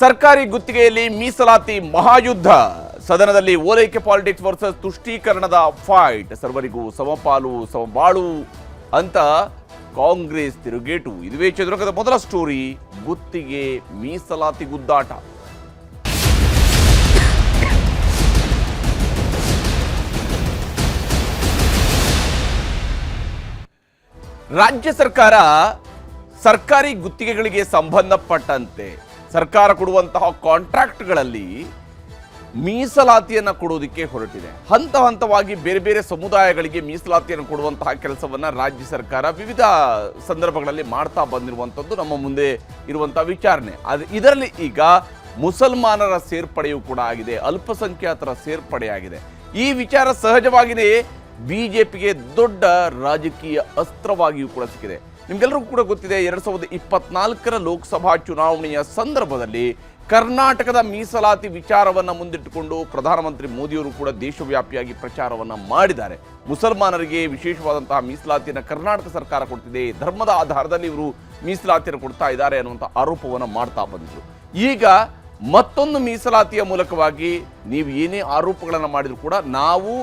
ಸರ್ಕಾರಿ ಗುತ್ತಿಗೆಯಲ್ಲಿ ಮೀಸಲಾತಿ ಮಹಾಯುದ್ಧ. ಸದನದಲ್ಲಿ ಓಲೈಕೆ ಪಾಲಿಟಿಕ್ಸ್ ವರ್ಸಸ್ ತುಷ್ಟೀಕರಣದ ಫೈಟ್. ಸರ್ವರಿಗೂ ಸಮಪಾಲು ಸಮಬಾಳು ಅಂತ ಕಾಂಗ್ರೆಸ್ ತಿರುಗೇಟು. ಇದುವೇ ಚದುರಂಗದ ಮೊದಲ ಸ್ಟೋರಿ. ಗುತ್ತಿಗೆ ಮೀಸಲಾತಿ ಗುದ್ದಾಟ. ರಾಜ್ಯ ಸರ್ಕಾರ ಸರ್ಕಾರಿ ಗುತ್ತಿಗೆಗಳಿಗೆ ಸಂಬಂಧಪಟ್ಟಂತೆ ಸರ್ಕಾರ ಕೊಡುವಂತಹ ಕಾಂಟ್ರಾಕ್ಟ್ಗಳಲ್ಲಿ ಮೀಸಲಾತಿಯನ್ನು ಕೊಡೋದಕ್ಕೆ ಹೊರಟಿದೆ. ಹಂತ ಹಂತವಾಗಿ ಬೇರೆ ಬೇರೆ ಸಮುದಾಯಗಳಿಗೆ ಮೀಸಲಾತಿಯನ್ನು ಕೊಡುವಂತಹ ಕೆಲಸವನ್ನು ರಾಜ್ಯ ಸರ್ಕಾರ ವಿವಿಧ ಸಂದರ್ಭಗಳಲ್ಲಿ ಮಾಡ್ತಾ ಬಂದಿರುವಂಥದ್ದು ನಮ್ಮ ಮುಂದೆ ಇರುವಂತಹ ವಿಚಾರಣೆ. ಇದರಲ್ಲಿ ಈಗ ಮುಸಲ್ಮಾನರ ಸೇರ್ಪಡೆಯೂ ಕೂಡ ಆಗಿದೆ, ಅಲ್ಪಸಂಖ್ಯಾತರ ಸೇರ್ಪಡೆಯಾಗಿದೆ. ಈ ವಿಚಾರ ಸಹಜವಾಗಿಯೇ ಬಿಜೆಪಿಗೆ ದೊಡ್ಡ ರಾಜಕೀಯ ಅಸ್ತ್ರವಾಗಿಯೂ ಕೂಡ ಸಿಕ್ಕಿದೆ. ನಿಮ್ಗೆಲ್ಲರಿಗೂ ಕೂಡ ಗೊತ್ತಿದೆ, 2024ರ ಲೋಕಸಭಾ ಚುನಾವಣೆಯ ಸಂದರ್ಭದಲ್ಲಿ ಕರ್ನಾಟಕದ ಮೀಸಲಾತಿ ವಿಚಾರವನ್ನು ಮುಂದಿಟ್ಟುಕೊಂಡು ಪ್ರಧಾನಮಂತ್ರಿ ಮೋದಿಯವರು ಕೂಡ ದೇಶವ್ಯಾಪಿಯಾಗಿ ಪ್ರಚಾರವನ್ನು ಮಾಡಿದ್ದಾರೆ. ಮುಸಲ್ಮಾನರಿಗೆ ವಿಶೇಷವಾದಂತಹ ಮೀಸಲಾತಿಯನ್ನು ಕರ್ನಾಟಕ ಸರ್ಕಾರ ಕೊಡ್ತಿದೆ, ಧರ್ಮದ ಆಧಾರದಲ್ಲಿ ಇವರು ಮೀಸಲಾತಿಯನ್ನು ಕೊಡ್ತಾ ಇದ್ದಾರೆ ಅನ್ನುವಂಥ ಆರೋಪವನ್ನು ಮಾಡ್ತಾ ಬಂದರು. ಈಗ ಮತ್ತೊಂದು ಮೀಸಲಾತಿಯ ಮೂಲಕವಾಗಿ ನೀವು ಏನೇ ಆರೋಪಗಳನ್ನು ಮಾಡಿದರೂ ಕೂಡ ನಾವು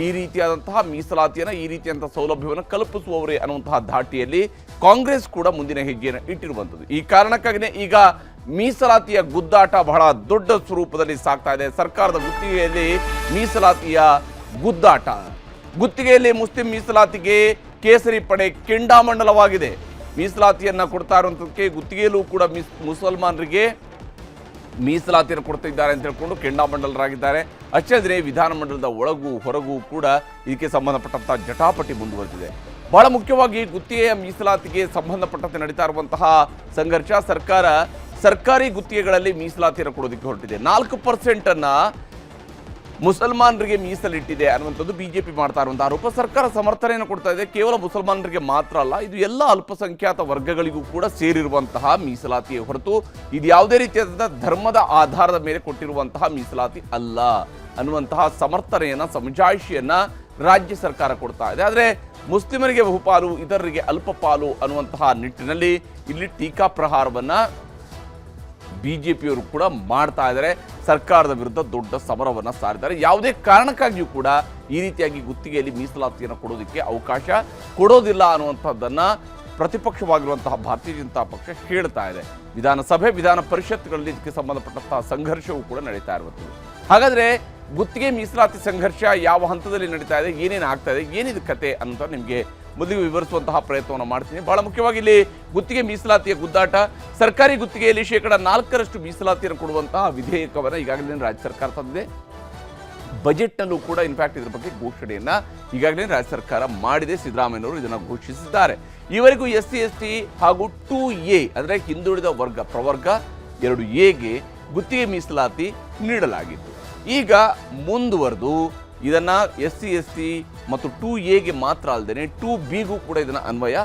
ಈ ರೀತಿಯಾದಂತಹ ಮೀಸಲಾತಿಯನ್ನು, ಈ ರೀತಿಯಾದಂತಹ ಸೌಲಭ್ಯವನ್ನು ಕಲ್ಪಿಸುವವರೇ ಅನ್ನುವಂತಹ ಧಾಟಿಯಲ್ಲಿ ಕಾಂಗ್ರೆಸ್ ಕೂಡ ಮುಂದಿನ ಹೆಜ್ಜೆಯನ್ನು ಇಟ್ಟಿರುವಂಥದ್ದು. ಈ ಕಾರಣಕ್ಕಾಗಿಯೇ ಈಗ ಮೀಸಲಾತಿಯ ಗುದ್ದಾಟ ಬಹಳ ದೊಡ್ಡ ಸ್ವರೂಪದಲ್ಲಿ ಸಾಗ್ತಾ ಇದೆ. ಸರ್ಕಾರದ ಗುತ್ತಿಗೆಯಲ್ಲಿ ಮೀಸಲಾತಿಯ ಗುದ್ದಾಟ. ಗುತ್ತಿಗೆಯಲ್ಲಿ ಮುಸ್ಲಿಂ ಮೀಸಲಾತಿಗೆ ಕೇಸರಿ ಪಡೆ ಕೆಂಡಾಮಂಡಲವಾಗಿದೆ. ಮೀಸಲಾತಿಯನ್ನು ಕೊಡ್ತಾ ಇರುವಂಥದ್ದಕ್ಕೆ ಗುತ್ತಿಗೆಯಲ್ಲೂ ಕೂಡ ಮುಸಲ್ಮಾನರಿಗೆ ಮೀಸಲಾತಿಯನ್ನು ಕೊಡ್ತಿದ್ದಾರೆ ಅಂತ ಹೇಳ್ಕೊಂಡು ಕೆಂಡಾಮಂಡಲರಾಗಿದ್ದಾರೆ. ಅಷ್ಟೇ ಅಲ್ಲದೆ ವಿಧಾನಮಂಡಲದ ಒಳಗೂ ಹೊರಗೂ ಕೂಡ ಇದಕ್ಕೆ ಸಂಬಂಧಪಟ್ಟಂತಹ ಜಟಾಪಟಿ ಮುಂದುವರೆದಿದೆ. ಬಹಳ ಮುಖ್ಯವಾಗಿ ಗುತ್ತಿಗೆಯ ಮೀಸಲಾತಿಗೆ ಸಂಬಂಧಪಟ್ಟಂತೆ ನಡೀತಾ ಇರುವಂತಹ ಸಂಘರ್ಷ. ಸರ್ಕಾರ ಸರ್ಕಾರಿ ಗುತ್ತಿಗೆಗಳಲ್ಲಿ ಮೀಸಲಾತಿಯನ್ನು ಕೊಡೋದಕ್ಕೆ ಹೊರಟಿದೆ. 4% ಮುಸಲ್ಮಾನರಿಗೆ ಮೀಸಲಿಟ್ಟಿದೆ ಅನ್ನುವಂಥದ್ದು ಬಿಜೆಪಿ ಮಾಡ್ತಾ ಇರುವಂತಹ ಆರೋಪ. ಸರ್ಕಾರ ಸಮರ್ಥನೆಯನ್ನು ಕೊಡ್ತಾ ಇದೆ. ಕೇವಲ ಮುಸಲ್ಮಾನರಿಗೆ ಮಾತ್ರ ಅಲ್ಲ, ಇದು ಎಲ್ಲ ಅಲ್ಪಸಂಖ್ಯಾತ ವರ್ಗಗಳಿಗೂ ಕೂಡ ಸೇರಿರುವಂತಹ ಮೀಸಲಾತಿಯೇ ಹೊರತು ಇದು ಯಾವುದೇ ರೀತಿಯಾದ ಧರ್ಮದ ಆಧಾರದ ಮೇಲೆ ಕೊಟ್ಟಿರುವಂತಹ ಮೀಸಲಾತಿ ಅಲ್ಲ ಅನ್ನುವಂತಹ ಸಮರ್ಥನೆಯನ್ನ, ಸಮಜಾಯಿಷಿಯನ್ನ ರಾಜ್ಯ ಸರ್ಕಾರ ಕೊಡ್ತಾ ಇದೆ. ಆದರೆ ಮುಸ್ಲಿಮರಿಗೆ ಬಹುಪಾಲು, ಇತರರಿಗೆ ಅಲ್ಪ ಪಾಲು ಅನ್ನುವಂತಹ ನಿಟ್ಟಿನಲ್ಲಿ ಇಲ್ಲಿ ಟೀಕಾ ಪ್ರಹಾರವನ್ನ ಬಿಜೆಪಿಯವರು ಕೂಡ ಮಾಡ್ತಾ ಇದ್ದಾರೆ. ಸರ್ಕಾರದ ವಿರುದ್ಧ ದೊಡ್ಡ ಸಮರವನ್ನು ಸಾರಿದ್ದಾರೆ. ಯಾವುದೇ ಕಾರಣಕ್ಕಾಗಿಯೂ ಕೂಡ ಈ ರೀತಿಯಾಗಿ ಗುತ್ತಿಗೆಯಲ್ಲಿ ಮೀಸಲಾತಿಯನ್ನು ಕೊಡೋದಕ್ಕೆ ಅವಕಾಶ ಕೊಡೋದಿಲ್ಲ ಅನ್ನುವಂಥದ್ದನ್ನು ಪ್ರತಿಪಕ್ಷವಾಗಿರುವಂತಹ ಭಾರತೀಯ ಜನತಾ ಪಕ್ಷ ಹೇಳ್ತಾ ಇದೆ. ವಿಧಾನಸಭೆ, ವಿಧಾನ ಪರಿಷತ್ಗಳಲ್ಲಿ ಇದಕ್ಕೆ ಸಂಬಂಧಪಟ್ಟಂತಹ ಸಂಘರ್ಷವೂ ಕೂಡ ನಡೀತಾ ಇರುವಂಥದ್ದು. ಹಾಗಾದರೆ ಗುತ್ತಿಗೆ ಮೀಸಲಾತಿ ಸಂಘರ್ಷ ಯಾವ ಹಂತದಲ್ಲಿ ನಡೀತಾ ಇದೆ, ಏನೇನು ಆಗ್ತಾ ಇದೆ, ಏನಿದು ಕತೆ ಅಂತ ನಿಮಗೆ ಮೊದಲಿಗೆ ವಿವರಿಸುವಂತಹ ಪ್ರಯತ್ನವನ್ನು ಮಾಡ್ತೀನಿ. ಬಹಳ ಮುಖ್ಯವಾಗಿ ಇಲ್ಲಿ ಗುತ್ತಿಗೆ ಮೀಸಲಾತಿಯ ಗುದ್ದಾಟ. ಸರ್ಕಾರಿ ಗುತ್ತಿಗೆಯಲ್ಲಿ 4% ಮೀಸಲಾತಿಯನ್ನು ಕೊಡುವಂತಹ ವಿಧೇಯಕವನ್ನು ಈಗಾಗಲೇ ರಾಜ್ಯ ಸರ್ಕಾರ ತಂದಿದೆ. ಬಜೆಟ್ನಲ್ಲೂ ಕೂಡ ಇನ್ಫ್ಯಾಕ್ಟ್ ಇದರ ಬಗ್ಗೆ ಘೋಷಣೆಯನ್ನ ಈಗಾಗಲೇ ರಾಜ್ಯ ಸರ್ಕಾರ ಮಾಡಿದೆ. ಸಿದ್ದರಾಮಯ್ಯನವರು ಇದನ್ನು ಘೋಷಿಸಿದ್ದಾರೆ. ಈವರೆಗೂ SC/ST ಹಾಗೂ 2A ಅಂದರೆ ಹಿಂದುಳಿದ ವರ್ಗ, ಪ್ರವರ್ಗ 2Aಗೆ ಗುತ್ತಿಗೆ ಮೀಸಲಾತಿ ನೀಡಲಾಗಿತ್ತು. ಈಗ ಮುಂದುವರೆದು ಇದನ್ನು SC/ST ಮತ್ತು 2Aಗೆ ಮಾತ್ರ ಅಲ್ಲದೆ 2Bಗೂ ಕೂಡ ಇದನ್ನು ಅನ್ವಯ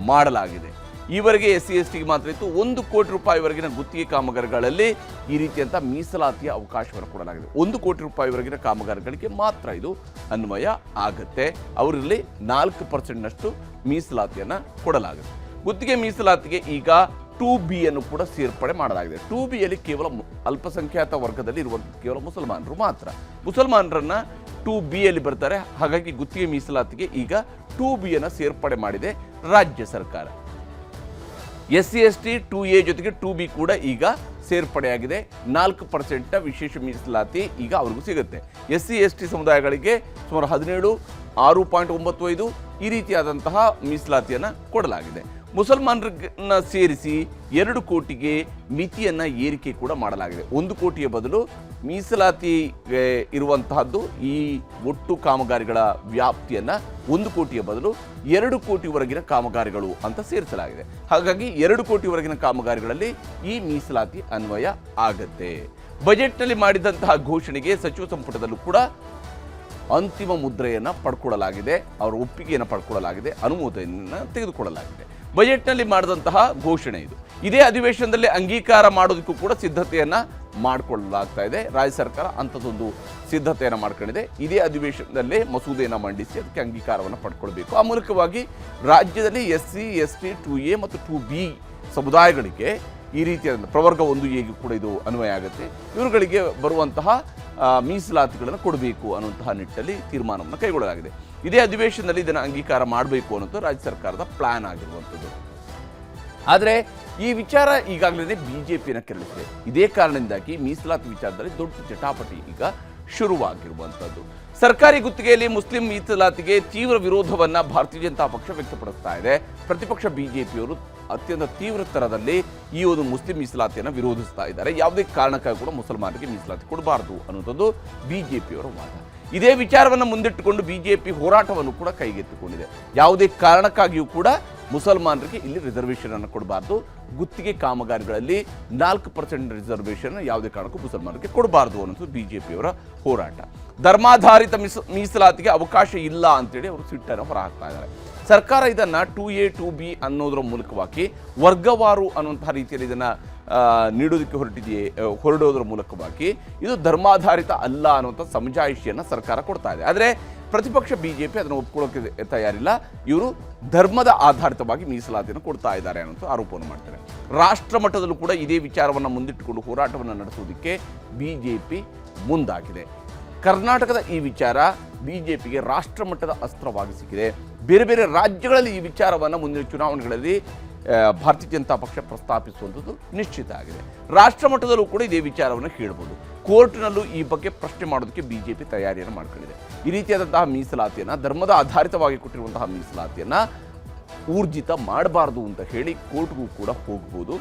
ಮಾಡಲಾಗಿದೆ. ಈವರೆಗೆ SC/STಗೆ ಮಾತ್ರ ಇತ್ತು. 1 ಕೋಟಿ ರೂಪಾಯಿವರೆಗಿನ ಗುತ್ತಿಗೆ ಕಾಮಗಾರಿಗಳಲ್ಲಿ ಈ ರೀತಿಯಂಥ ಮೀಸಲಾತಿಯ ಅವಕಾಶವನ್ನು ಕೊಡಲಾಗಿದೆ. 1 ಕೋಟಿ ರೂಪಾಯಿವರೆಗಿನ ಕಾಮಗಾರಿಗಳಿಗೆ ಮಾತ್ರ ಇದು ಅನ್ವಯ ಆಗುತ್ತೆ. ಅವರಲ್ಲಿ 4%ನಷ್ಟು ಮೀಸಲಾತಿಯನ್ನು ಕೊಡಲಾಗುತ್ತೆ. ಗುತ್ತಿಗೆ ಮೀಸಲಾತಿಗೆ ಈಗ 2Bಯನ್ನು ಕೂಡ ಸೇರ್ಪಡೆ ಮಾಡಲಾಗಿದೆ. 2Bಯಲ್ಲಿ ಕೇವಲ ಅಲ್ಪಸಂಖ್ಯಾತ ವರ್ಗದಲ್ಲಿ ಇರುವಂಥದ್ದು ಕೇವಲ ಮುಸಲ್ಮಾನರು ಮಾತ್ರ. ಮುಸಲ್ಮಾನರನ್ನ 2Bಯಲ್ಲಿ ಬರ್ತಾರೆ. ಹಾಗಾಗಿ ಗುತ್ತಿಗೆ ಮೀಸಲಾತಿಗೆ ಈಗ 2Bಯನ್ನು ಸೇರ್ಪಡೆ ಮಾಡಿದೆ ರಾಜ್ಯ ಸರ್ಕಾರ. SC/ST 2A ಜೊತೆಗೆ 2B ಕೂಡ ಈಗ ಸೇರ್ಪಡೆಯಾಗಿದೆ. 4% ವಿಶೇಷ ಮೀಸಲಾತಿ ಈಗ ಅವ್ರಿಗೂ ಸಿಗುತ್ತೆ. SC/ST ಸಮುದಾಯಗಳಿಗೆ ಸುಮಾರು 17.695 ಈ ರೀತಿಯಾದಂತಹ ಮೀಸಲಾತಿಯನ್ನು ಕೊಡಲಾಗಿದೆ. ಮುಸಲ್ಮಾನರನ್ನ ಸೇರಿಸಿ 2 ಕೋಟಿಗೆ ಮಿತಿಯನ್ನು ಏರಿಕೆ ಕೂಡ ಮಾಡಲಾಗಿದೆ. 1 ಕೋಟಿಯ ಬದಲು ಮೀಸಲಾತಿ ಇರುವಂತಹದ್ದು ಈ ಒಟ್ಟು ಕಾಮಗಾರಿಗಳ ವ್ಯಾಪ್ತಿಯನ್ನು 1 ಕೋಟಿಯ ಬದಲು 2 ಕೋಟಿವರೆಗಿನ ಕಾಮಗಾರಿಗಳು ಅಂತ ಸೇರಿಸಲಾಗಿದೆ. ಹಾಗಾಗಿ 2 ಕೋಟಿವರೆಗಿನ ಕಾಮಗಾರಿಗಳಲ್ಲಿ ಈ ಮೀಸಲಾತಿ ಅನ್ವಯ ಆಗತ್ತೆ. ಬಜೆಟ್ನಲ್ಲಿ ಮಾಡಿದಂತಹ ಘೋಷಣೆಗೆ ಸಚಿವ ಸಂಪುಟದಲ್ಲೂ ಕೂಡ ಅಂತಿಮ ಮುದ್ರೆಯನ್ನು ಪಡ್ಕೊಳ್ಳಲಾಗಿದೆ. ಅವರ ಒಪ್ಪಿಗೆಯನ್ನು ಪಡ್ಕೊಳ್ಳಲಾಗಿದೆ, ಅನುಮೋದನೆಯನ್ನು ತೆಗೆದುಕೊಳ್ಳಲಾಗಿದೆ. ಬಜೆಟ್ನಲ್ಲಿ ಮಾಡಿದಂತಹ ಘೋಷಣೆ ಇದು. ಇದೇ ಅಧಿವೇಶನದಲ್ಲಿ ಅಂಗೀಕಾರ ಮಾಡೋದಕ್ಕೂ ಕೂಡ ಸಿದ್ಧತೆಯನ್ನು ಮಾಡಿಕೊಳ್ಳಲಾಗ್ತಾ ಇದೆ. ರಾಜ್ಯ ಸರ್ಕಾರ ಅಂಥದ್ದೊಂದು ಸಿದ್ಧತೆಯನ್ನು ಮಾಡ್ಕೊಂಡಿದೆ. ಇದೇ ಅಧಿವೇಶನದಲ್ಲೇ ಮಸೂದೆಯನ್ನು ಮಂಡಿಸಿ ಅದಕ್ಕೆ ಅಂಗೀಕಾರವನ್ನು ಪಡ್ಕೊಳ್ಬೇಕು. ಆ ಮೂಲಕವಾಗಿ ರಾಜ್ಯದಲ್ಲಿ SC/ST 2A ಮತ್ತು 2B ಸಮುದಾಯಗಳಿಗೆ ಈ ರೀತಿಯಾದ ಪ್ರವರ್ಗ 1A ಕೂಡ ಇದು ಅನ್ವಯ ಆಗುತ್ತೆ. ಇವರುಗಳಿಗೆ ಬರುವಂತಹ ಮೀಸಲಾತಿಗಳನ್ನು ಕೊಡಬೇಕು ಅನ್ನುವಂತಹ ನಿಟ್ಟಲ್ಲಿ ತೀರ್ಮಾನವನ್ನು ಕೈಗೊಳ್ಳಲಾಗಿದೆ. ಇದೇ ಅಧಿವೇಶನದಲ್ಲಿ ಇದನ್ನು ಅಂಗೀಕಾರ ಮಾಡಬೇಕು ಅನ್ನೋದು ರಾಜ್ಯ ಸರ್ಕಾರದ ಪ್ಲಾನ್ ಆಗಿರುವಂಥದ್ದು. ಆದರೆ ಈ ವಿಚಾರ ಈಗಾಗಲೇ ಬಿಜೆಪಿಯನ್ನು ಕೆರಳಿಸಿದೆ. ಇದೇ ಕಾರಣದಿಂದಾಗಿ ಮೀಸಲಾತಿ ವಿಚಾರದಲ್ಲಿ ದೊಡ್ಡ ಜಟಾಪಟಿ ಈಗ ಶುರುವಾಗಿರುವಂಥದ್ದು. ಸರ್ಕಾರಿ ಗುತ್ತಿಗೆಯಲ್ಲಿ ಮುಸ್ಲಿಂ ಮೀಸಲಾತಿಗೆ ತೀವ್ರ ವಿರೋಧವನ್ನು ಭಾರತೀಯ ಜನತಾ ಪಕ್ಷ ವ್ಯಕ್ತಪಡಿಸ್ತಾ ಇದೆ. ಪ್ರತಿಪಕ್ಷ ಬಿಜೆಪಿಯವರು ಅತ್ಯಂತ ತೀವ್ರ ಸ್ತರದಲ್ಲಿ ಈ ಒಂದು ಮುಸ್ಲಿಂ ಮೀಸಲಾತಿಯನ್ನು ವಿರೋಧಿಸ್ತಾ ಇದ್ದಾರೆ. ಯಾವುದೇ ಕಾರಣಕ್ಕಾಗಿ ಕೂಡ ಮುಸಲ್ಮಾನರಿಗೆ ಮೀಸಲಾತಿ ಕೊಡಬಾರದು ಅನ್ನುವಂಥದ್ದು ಬಿಜೆಪಿಯವರ ವಾದ. ಇದೇ ವಿಚಾರವನ್ನು ಮುಂದಿಟ್ಟುಕೊಂಡು ಬಿಜೆಪಿ ಹೋರಾಟವನ್ನು ಕೂಡ ಕೈಗೆತ್ತಿಕೊಂಡಿದೆ. ಯಾವುದೇ ಕಾರಣಕ್ಕಾಗಿಯೂ ಕೂಡ ಮುಸಲ್ಮಾನರಿಗೆ ಇಲ್ಲಿ ರಿಸರ್ವೇಷನ್ ಅನ್ನು ಕೊಡಬಾರ್ದು, ಗುತ್ತಿಗೆ ಕಾಮಗಾರಿಗಳಲ್ಲಿ 4% ರಿಸರ್ವೇಷನ್ ಯಾವುದೇ ಕಾರಣಕ್ಕೂ ಮುಸಲ್ಮಾನರಿಗೆ ಕೊಡಬಾರ್ದು ಅನ್ನೋದು ಬಿಜೆಪಿಯವರ ಹೋರಾಟ. ಧರ್ಮಾಧಾರಿತ ಮೀಸಲಾತಿಗೆ ಅವಕಾಶ ಇಲ್ಲ ಅಂತೇಳಿ ಅವರು ಸಿಟ್ಟನ್ನು ಹೊರಹಾಕ್ತಾ ಇದ್ದಾರೆ. ಸರ್ಕಾರ ಇದನ್ನು 2A 2B ಅನ್ನೋದರ ಮೂಲಕವಾಗಿ ವರ್ಗವಾರು ಅನ್ನುವಂತಹ ರೀತಿಯಲ್ಲಿ ಇದನ್ನು ನೀಡೋದಕ್ಕೆ ಹೊರಡೋದ್ರ ಮೂಲಕವಾಗಿ ಇದು ಧರ್ಮಾಧಾರಿತ ಅಲ್ಲ ಅನ್ನುವಂಥ ಸಮಜಾಯಿಷಿಯನ್ನು ಸರ್ಕಾರ ಕೊಡ್ತಾ ಇದೆ. ಆದರೆ ಪ್ರತಿಪಕ್ಷ ಬಿಜೆಪಿ ಅದನ್ನು ಒಪ್ಕೊಳ್ಳೋಕೆ ತಯಾರಿಲ್ಲ. ಇವರು ಧರ್ಮದ ಆಧಾರಿತವಾಗಿ ಮೀಸಲಾತಿಯನ್ನು ಕೊಡ್ತಾ ಇದ್ದಾರೆ ಅನ್ನೋಂಥ ಆರೋಪವನ್ನು ಮಾಡ್ತಾರೆ. ರಾಷ್ಟ್ರ ಮಟ್ಟದಲ್ಲೂ ಕೂಡ ಇದೇ ವಿಚಾರವನ್ನು ಮುಂದಿಟ್ಟುಕೊಂಡು ಹೋರಾಟವನ್ನು ನಡೆಸುವುದಕ್ಕೆ ಬಿಜೆಪಿ ಮುಂದಾಗಿದೆ. ಕರ್ನಾಟಕದ ಈ ವಿಚಾರ ಬಿಜೆಪಿಗೆ ರಾಷ್ಟ್ರ ಮಟ್ಟದ ಅಸ್ತ್ರವಾಗಿ ಸಿಕ್ಕಿದೆ. ಬೇರೆ ಬೇರೆ ರಾಜ್ಯಗಳಲ್ಲಿ ಈ ವಿಚಾರವನ್ನು ಮುಂದಿನ ಚುನಾವಣೆಗಳಲ್ಲಿ ಭಾರತೀಯ ಜನತಾ ಪಕ್ಷ ಪ್ರಸ್ತಾಪಿಸುವಂಥದ್ದು ನಿಶ್ಚಿತ ಆಗಿದೆ. ರಾಷ್ಟ್ರ ಮಟ್ಟದಲ್ಲೂ ಕೂಡ ಇದೇ ವಿಚಾರವನ್ನು ಕೇಳಬಹುದು. ಕೋರ್ಟ್ನಲ್ಲೂ ಈ ಬಗ್ಗೆ ಪ್ರಶ್ನೆ ಮಾಡೋದಕ್ಕೆ ಬಿಜೆಪಿ ತಯಾರಿಯನ್ನು ಮಾಡ್ಕೊಂಡಿದೆ. ಈ ರೀತಿಯಾದಂತಹ ಮೀಸಲಾತಿಯನ್ನು, ಧರ್ಮದ ಆಧಾರಿತವಾಗಿ ಕೊಟ್ಟಿರುವಂತಹ ಮೀಸಲಾತಿಯನ್ನು ಊರ್ಜಿತ ಮಾಡಬಾರ್ದು ಅಂತ ಹೇಳಿ ಕೋರ್ಟ್ಗೂ ಕೂಡ ಹೋಗ್ಬೋದು.